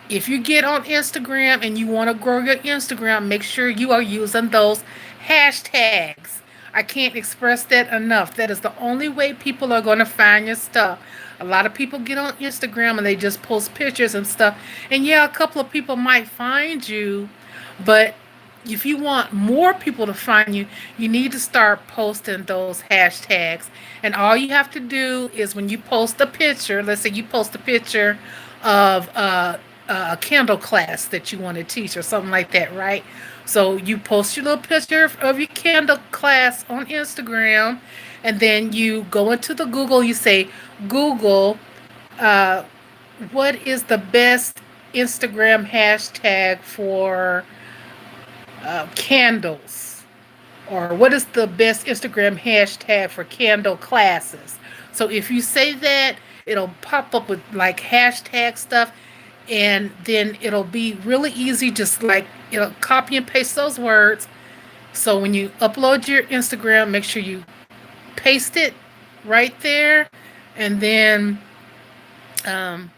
Speaker 1: if you get on Instagram and you want to grow your Instagram, make sure you are using those hashtags. I can't express that enough. That is the only way people are going to find your stuff. A lot of people get on Instagram and they just post pictures and stuff. And yeah, a couple of people might find you, but if you want more people to find you, you need to start posting those hashtags. And all you have to do is when you post a picture, let's say you post a picture of a candle class that you want to teach or something like that, right? So you post your little picture of your candle class on Instagram, and then you go into the Google, you say, Google, uh, what is the best Instagram hashtag for candles, or what is the best Instagram hashtag for candle classes. So if you say that, it'll pop up with like hashtag stuff, and then it'll be really easy, just like it'll copy and paste those words. So when you upload your Instagram, make sure you paste it right there, and then um,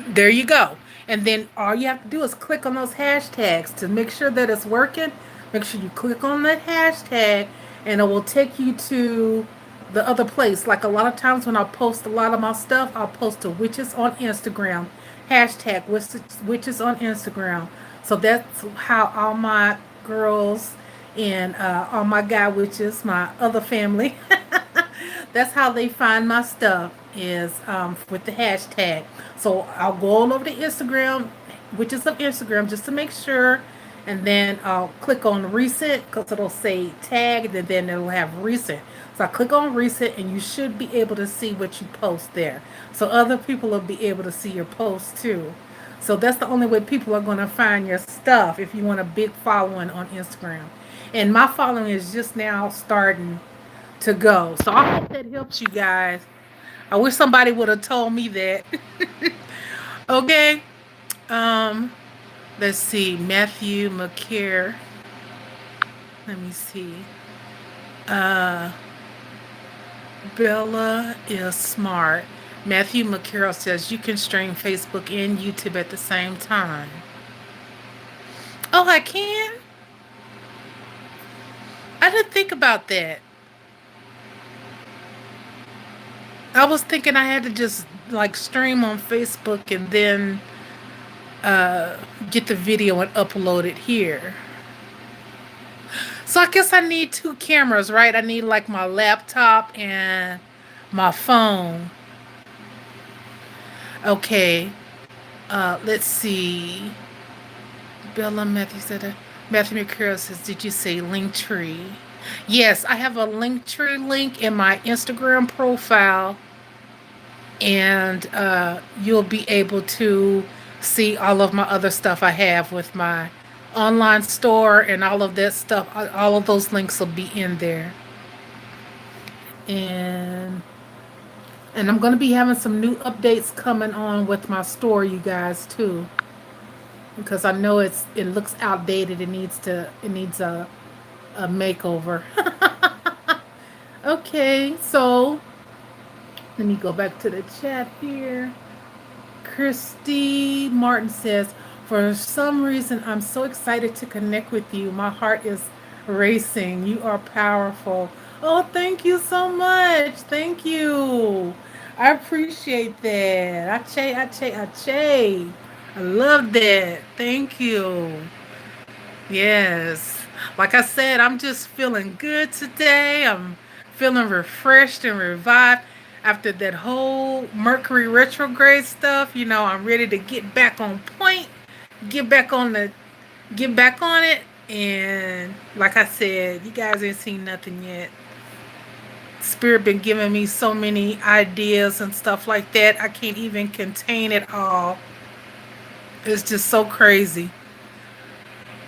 Speaker 1: there you go. And then all you have to do is click on those hashtags to make sure that it's working. Make sure you click on that hashtag, and it will take you to the other place. Like a lot of times when I post a lot of my stuff, I'll post to witches on Instagram. Hashtag witches on Instagram. So that's how all my girls and all my guy witches, my other family, that's how they find my stuff, is with the hashtag. So I'll go all over the Instagram, which is of Instagram, just to make sure, and then I'll click on recent because it'll say tag, and then it'll have recent. So I click on recent, and you should be able to see what you post there. So other people will be able to see your post too. So that's the only way people are going to find your stuff if you want a big following on Instagram. And my following is just now starting to go. So I hope that helps you guys. I wish somebody would have told me that. Okay. Um, let's see. Matthew McCare. Let me see. Uh, Bella is smart. Matthew McCarroll says you can stream Facebook and YouTube at the same time. Oh, I can? I didn't think about that. I was thinking I had to just like stream on Facebook and then get the video and upload it here. So I guess I need two cameras, right? I need like my laptop and my phone. Okay. Let's see. Bella Matthew said that. Matthew McCarroll says, did you say Linktree? Yes, I have a Linktree link in my Instagram profile, and you'll be able to see all of my other stuff I have with my online store and all of that stuff. All of those links will be in there. And I'm going to be having some new updates coming on with my store, you guys, too, because I know it looks outdated. It needs a makeover. Okay, so let me go back to the chat here. Christy Martin says, for some reason, I'm so excited to connect with you. My heart is racing. You are powerful. Oh, thank you so much. Thank you. I appreciate that. Ache. I love that. Thank you. Yes. Like I said, I'm just feeling good today. I'm feeling refreshed and revived after that whole Mercury retrograde stuff. I'm ready to get back on point, get back on it. And like I said, you guys ain't seen nothing yet. Spirit been giving me so many ideas and stuff like that. I can't even contain it all. It's just so crazy.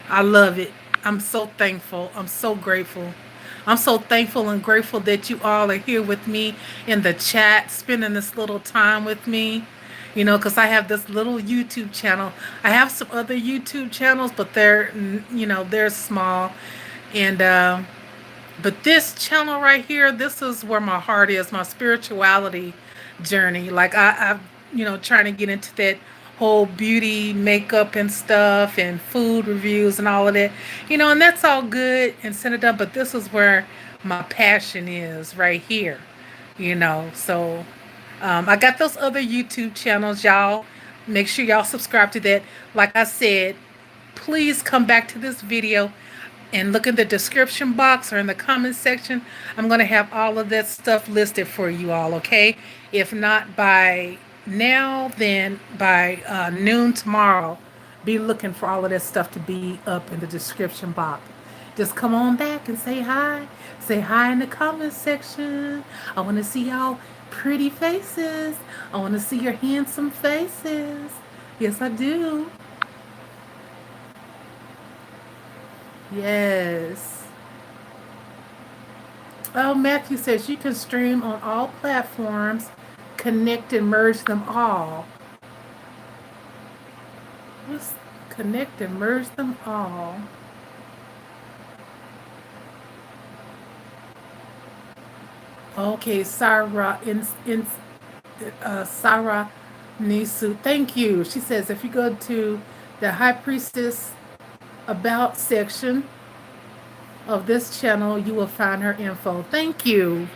Speaker 1: I love it. I'm so thankful. I'm so grateful. I'm so thankful and grateful that you all are here with me in the chat, spending this little time with me. You know, because I have this little YouTube channel. I have some other YouTube channels, but they're, they're small. And but this channel right here, this is where my heart is, my spirituality journey. Like I've, trying to get into that whole beauty, makeup and stuff and food reviews and all of that. And that's all good and sent it up, but this is where my passion is right here. So I got those other YouTube channels, y'all. Make sure y'all subscribe to that. Like I said, please come back to this video and look in the description box or in the comment section. I'm going to have all of that stuff listed for you all, okay? If not by now, then by noon tomorrow, be looking for all of that stuff to be up in the description box. Just come on back and say hi. Say hi in the comment section. I want to see y'all pretty faces. I want to see your handsome faces. Yes, I do. Yes. Oh, Matthew says you can stream on all platforms, connect and merge them all. What's connect and merge them all? Okay, Sarah Nisu. Thank you. She says if you go to the High Priestess About section of this channel, you will find her info. Thank you.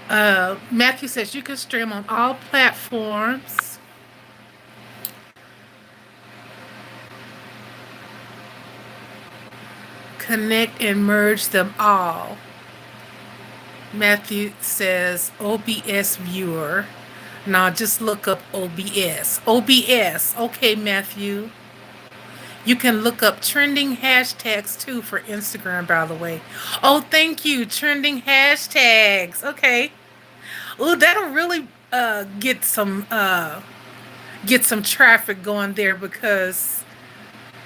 Speaker 1: Matthew says you can stream on all platforms. Connect and merge them all. Matthew says OBS viewer. Now just look up OBS. OBS. Okay, Matthew. You can look up trending hashtags too for Instagram, by the way. Oh, thank you. Trending hashtags. Okay. Ooh, that'll really get some traffic going there because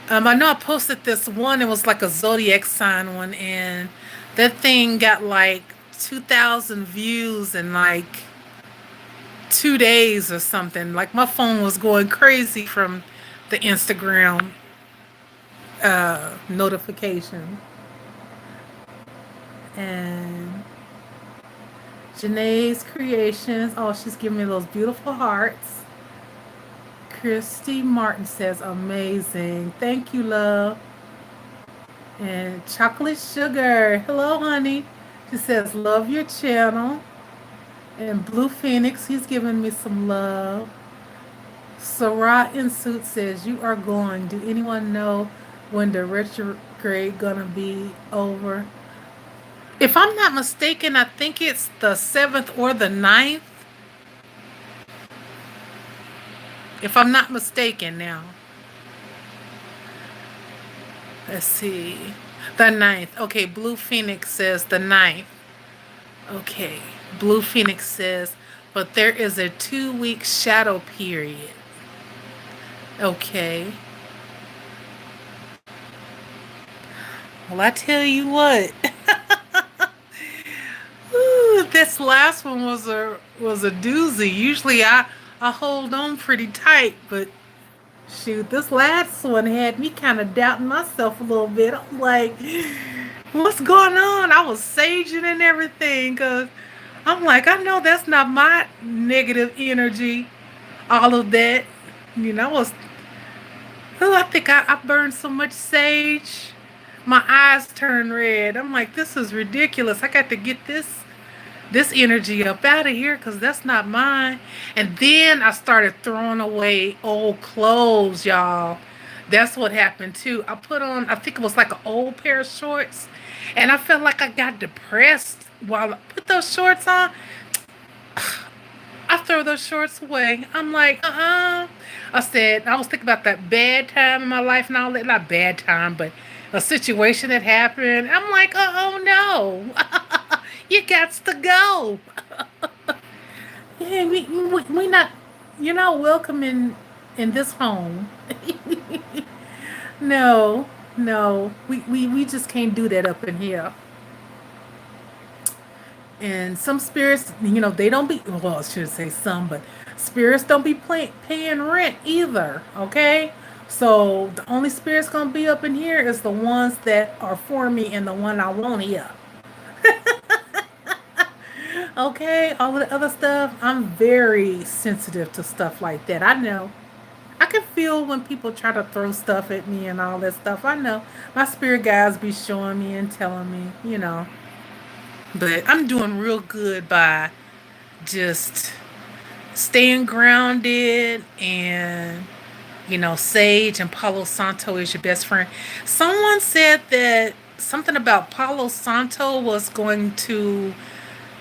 Speaker 1: I know I posted this one. It was like a zodiac sign one, and that thing got like 2,000 views in like 2 days or something. Like my phone was going crazy from the Instagram notification. And Janae's Creations. Oh, she's giving me those beautiful hearts. Christy Martin says, amazing. Thank you, love. And Chocolate Sugar. Hello, honey. She says, love your channel. And Blue Phoenix, he's giving me some love. Sarah in Suit says, you are going. Do anyone know when the retrograde gonna be over? If I'm not mistaken, I think it's the 7th or the 9th. If I'm not mistaken now. Let's see. The 9th. Okay, Blue Phoenix says the 9th. Okay. Blue Phoenix says, but there is a 2-week shadow period. Okay. Well, I tell you what. Ooh, this last one was a doozy. Usually I hold on pretty tight, but shoot, this last one had me kind of doubting myself a little bit. I'm like, what's going on? I was saging and everything because I'm like, I know that's not my negative energy. All of that, I was. Oh, I think I burned so much sage. My eyes turned red. I'm like, this is ridiculous. I got to get this energy up out of here because that's not mine. And then I started throwing away old clothes, y'all. That's what happened too. I put on, I think it was like an old pair of shorts, and I felt like I got depressed while I put those shorts on. I throw those shorts away. I'm like, I said, I was thinking about that bad time in my life and all that. Not bad time, but a situation that happened. I'm like, oh no. You got to go. Yeah, we not, welcoming. in this home. No, no, we just can't do that up in here. And some spirits, they don't be, well, I should say some, but spirits don't be paying rent either, okay? So the only spirits gonna be up in here is the ones that are for me and the one I want here. Okay, all of the other stuff, I'm very sensitive to stuff like that. I know. I can feel when people try to throw stuff at me and all that stuff. I know. My spirit guides be showing me and telling me. But I'm doing real good by just staying grounded and Sage and Palo Santo is your best friend. Someone said that something about Palo Santo was going to,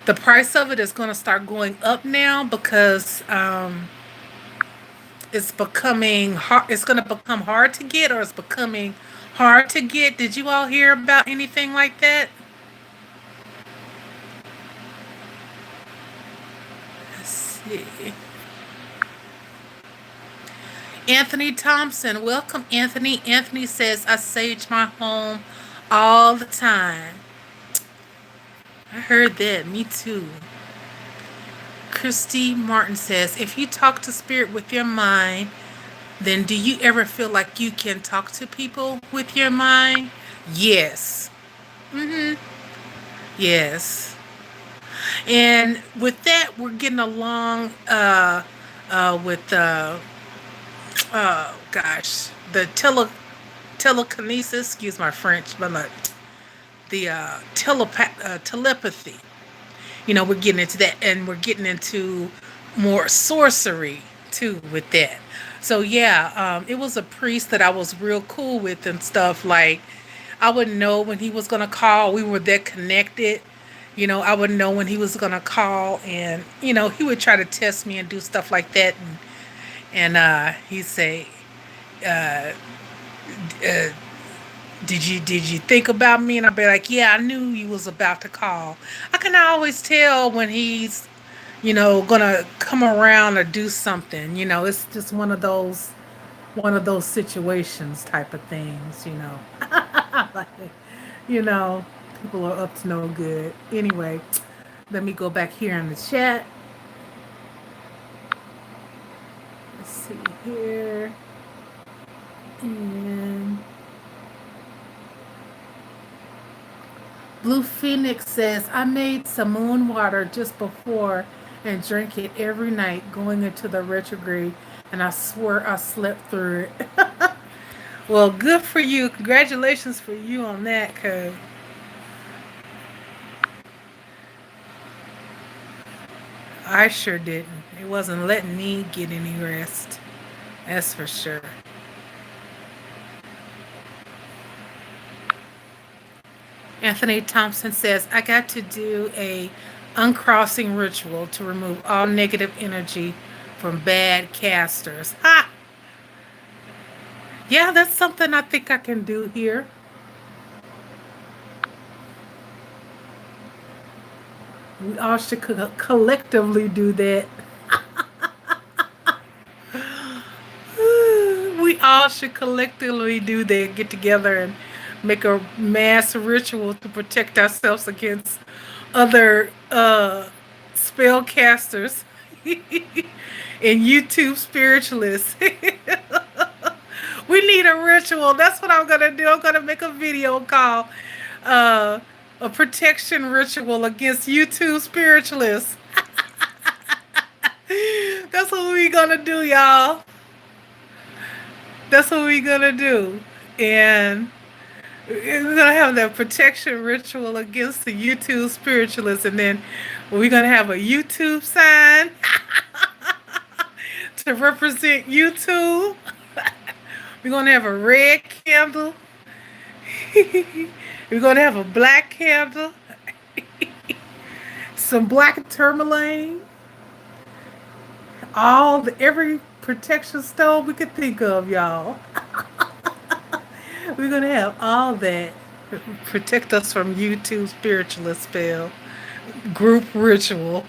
Speaker 1: the price of it is going to start going up now because it's becoming hard. It's going to become hard to get, or it's becoming hard to get. Did you all hear about anything like that? Let's see. Anthony Thompson, welcome, Anthony. Anthony says, I sage my home all the time. I heard that. Me too. Christy Martin says, if you talk to spirit with your mind, then do you ever feel like you can talk to people with your mind? Yes. Mm-hmm. Yes. And with that, we're getting along with gosh, the telekinesis. Excuse my French, but like the telepathy. We're getting into that, and we're getting into more sorcery too with that. So yeah, it was a priest that I was real cool with and stuff. Like I would know when he was gonna call. We were that connected. I would know when he was gonna call, and he would try to test me and do stuff like that, and he'd say, uh, uh, did you think about me? And I'd be like, yeah, I knew you was about to call. I can always tell when he's gonna come around or do something. It's just one of those situations type of things. Like, you know, people are up to no good. Anyway, let me go back here in the chat. Let's see here. And Blue Phoenix says, I made some moon water just before and drank it every night going into the retrograde, and I swear I slept through it. Well, good for you. Congratulations for you on that, because I sure didn't. It wasn't letting me get any rest. That's for sure. Anthony Thompson says, I got to do a uncrossing ritual to remove all negative energy from bad casters. Ha! Yeah, that's something I think I can do here. We all should collectively do that. We all should collectively do that. Get together and make a mass ritual to protect ourselves against other spellcasters and YouTube spiritualists. We need a ritual. That's what I'm gonna do. I'm gonna make a video called a protection ritual against YouTube spiritualists. That's what we gonna do, y'all. That's what we gonna do. And we're gonna have that protection ritual against the YouTube spiritualists, and then we're gonna have a YouTube sign to represent YouTube. We're gonna have a red candle. We're gonna have a black candle, some black tourmaline, every protection stone we could think of, y'all. We're gonna have all that protect us from YouTube spiritualist spell group ritual.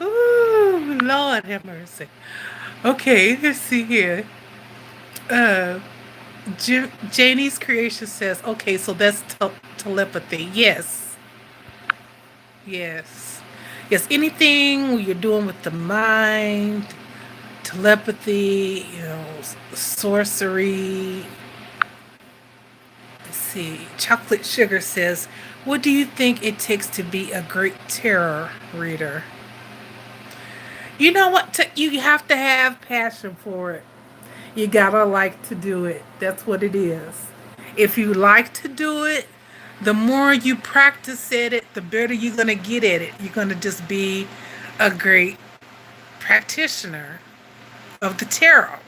Speaker 1: Ooh, Lord have mercy. Okay, let's see here. Uh, Janie's creation says, okay, so that's telepathy. Yes, yes, yes. Anything you're doing with the mind, telepathy, sorcery. Let's see. Chocolate Sugar says, what do you think it takes to be a great tarot reader? You know what? You have to have passion for it. You gotta like to do it. That's what it is. If you like to do it, the more you practice at it, the better you're gonna get at it. You're gonna just be a great practitioner of the tarot.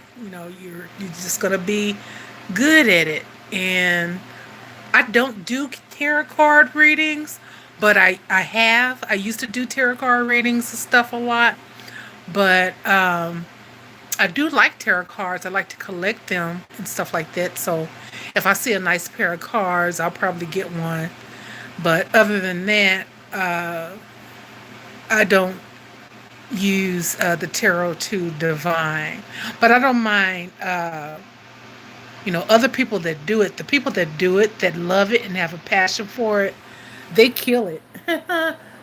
Speaker 1: You're just gonna be good at it. And I don't do tarot card readings, but I used to do tarot card readings and stuff a lot. But I do like tarot cards. I like to collect them and stuff like that. So if I see a nice pair of cards, I'll probably get one. But other than that, I don't use the tarot to divine. But I don't mind, other people that do it. The people that do it, that love it and have a passion for it, they kill it.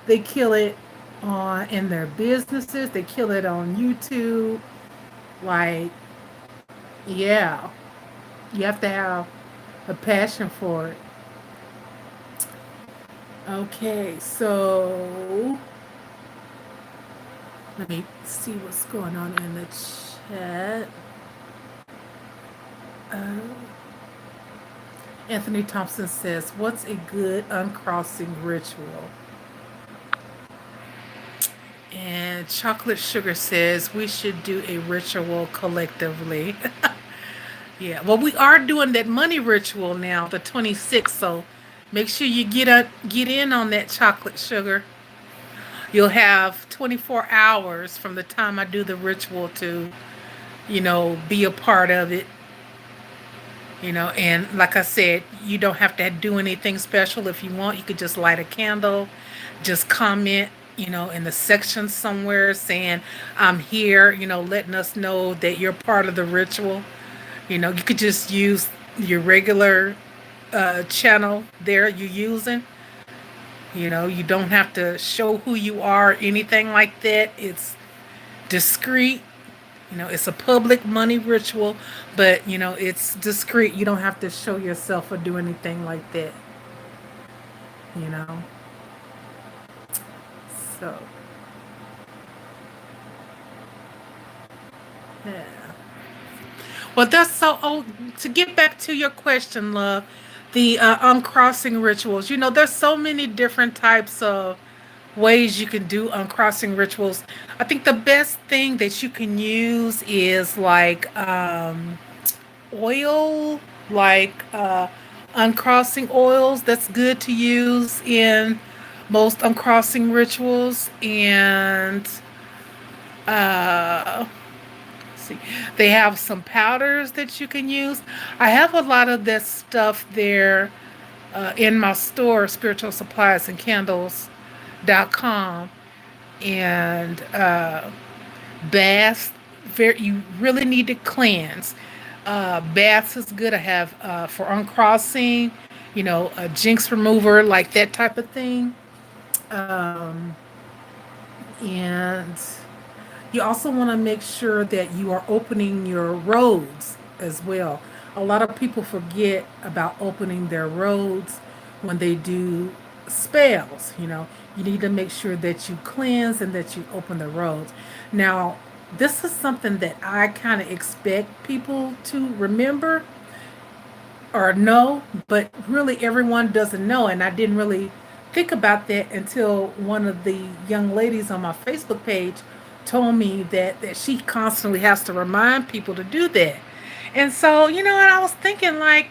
Speaker 1: They kill it on in their businesses. They kill it on YouTube. Like, yeah, you have to have a passion for it. Okay, so let me see what's going on in the chat. Uh, Anthony Thompson says, what's a good uncrossing ritual? And Chocolate Sugar says, we should do a ritual collectively. Yeah, well, we are doing that money ritual now, the 26th, so make sure you get in on that, Chocolate Sugar. You'll have 24 hours from the time I do the ritual to, be a part of it. And like I said, you don't have to do anything special. If you want, you could just light a candle, just comment, in the section somewhere saying, I'm here, letting us know that you're part of the ritual. You could just use your regular channel there you're using. You don't have to show who you are, anything like that. It's discreet. It's a public money ritual, but it's discreet. You don't have to show yourself or do anything like that. You know. So, yeah. Well, that's so. Oh, to get back to your question, love, the uncrossing rituals. There's so many different types of ways you can do uncrossing rituals. I think the best thing that you can use is like oil, like uncrossing oils. That's good to use in most uncrossing rituals. And uh, see, they have some powders that you can use. I have a lot of this stuff there in my store, Spiritual Supplies and Candles.com. And baths, you really need to cleanse. Baths is good. I have for uncrossing, a jinx remover, like that type of thing. Um, and you also want to make sure that you are opening your roads as well. A lot of people forget about opening their roads when they do spells. You need to make sure that you cleanse and that you open the roads. Now, this is something that I kind of expect people to remember or know, but really everyone doesn't know. And I didn't really think about that until one of the young ladies on my Facebook page told me that she constantly has to remind people to do that. And so, and I was thinking, like,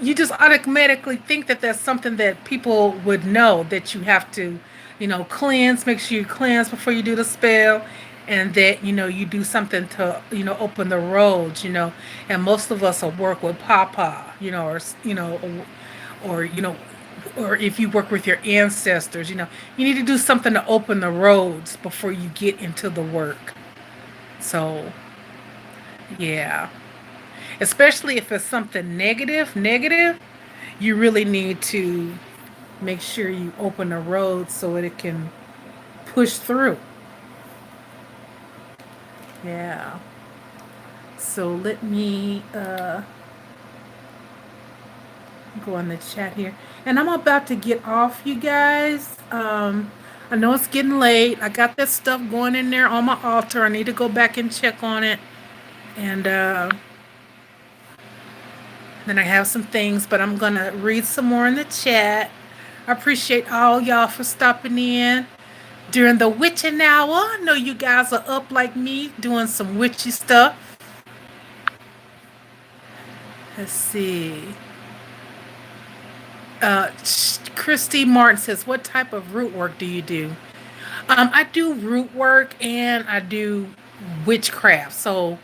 Speaker 1: you just automatically think that that's something that people would know, that you have to, cleanse, make sure you cleanse before you do the spell, and that, you do something to, open the roads, and most of us will work with Papa, or or if you work with your ancestors, you need to do something to open the roads before you get into the work. So, yeah. Especially if it's something negative, you really need to make sure you open the road so that it can push through. Yeah. So let me go on the chat here. And I'm about to get off, you guys. I know it's getting late. I got that stuff going in there on my altar. I need to go back and check on it. And then I have some things, but I'm going to read some more in the chat. I appreciate all y'all for stopping in during the witching hour. I know you guys are up like me doing some witchy stuff. Let's see. Christy Martin says, "What type of root work do you do?" I do root work and I do witchcraft. So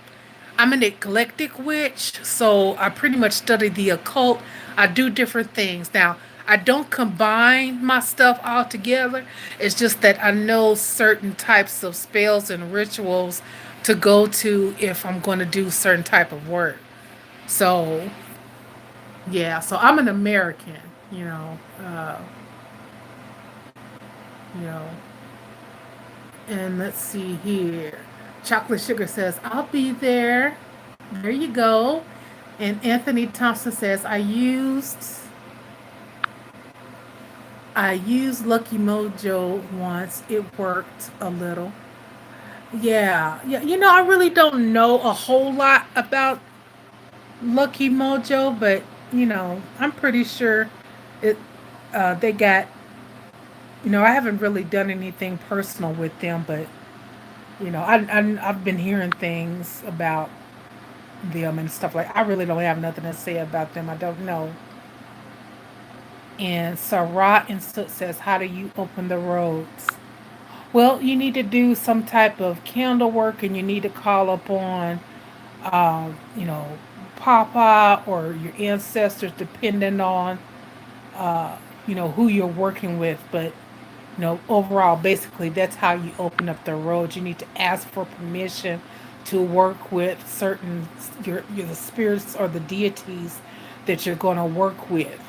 Speaker 1: I'm an eclectic witch. So I pretty much study the occult. I do different things. Now, I don't combine my stuff all together. It's just that I know certain types of spells and rituals to go to if I'm going to do certain type of work. So yeah, so I'm an American, you know, and let's see here. Chocolate Sugar says, "I'll be there." There you go. And Anthony Thompson says, I used Lucky Mojo once. It worked a little. Yeah. Yeah, I really don't know a whole lot about Lucky Mojo, but I'm pretty sure it they got, I haven't really done anything personal with them, but I've been hearing things about them and stuff like. I really don't have nothing to say about them. I don't know. And Sarah and Soot says, "How do you open the roads?" Well, you need to do some type of candle work, and you need to call upon, um, you know, Papa or your ancestors, depending on, uh, who you're working with. But overall, basically, that's how you open up the road. You need to ask for permission to work with certain the spirits or the deities that you're going to work with.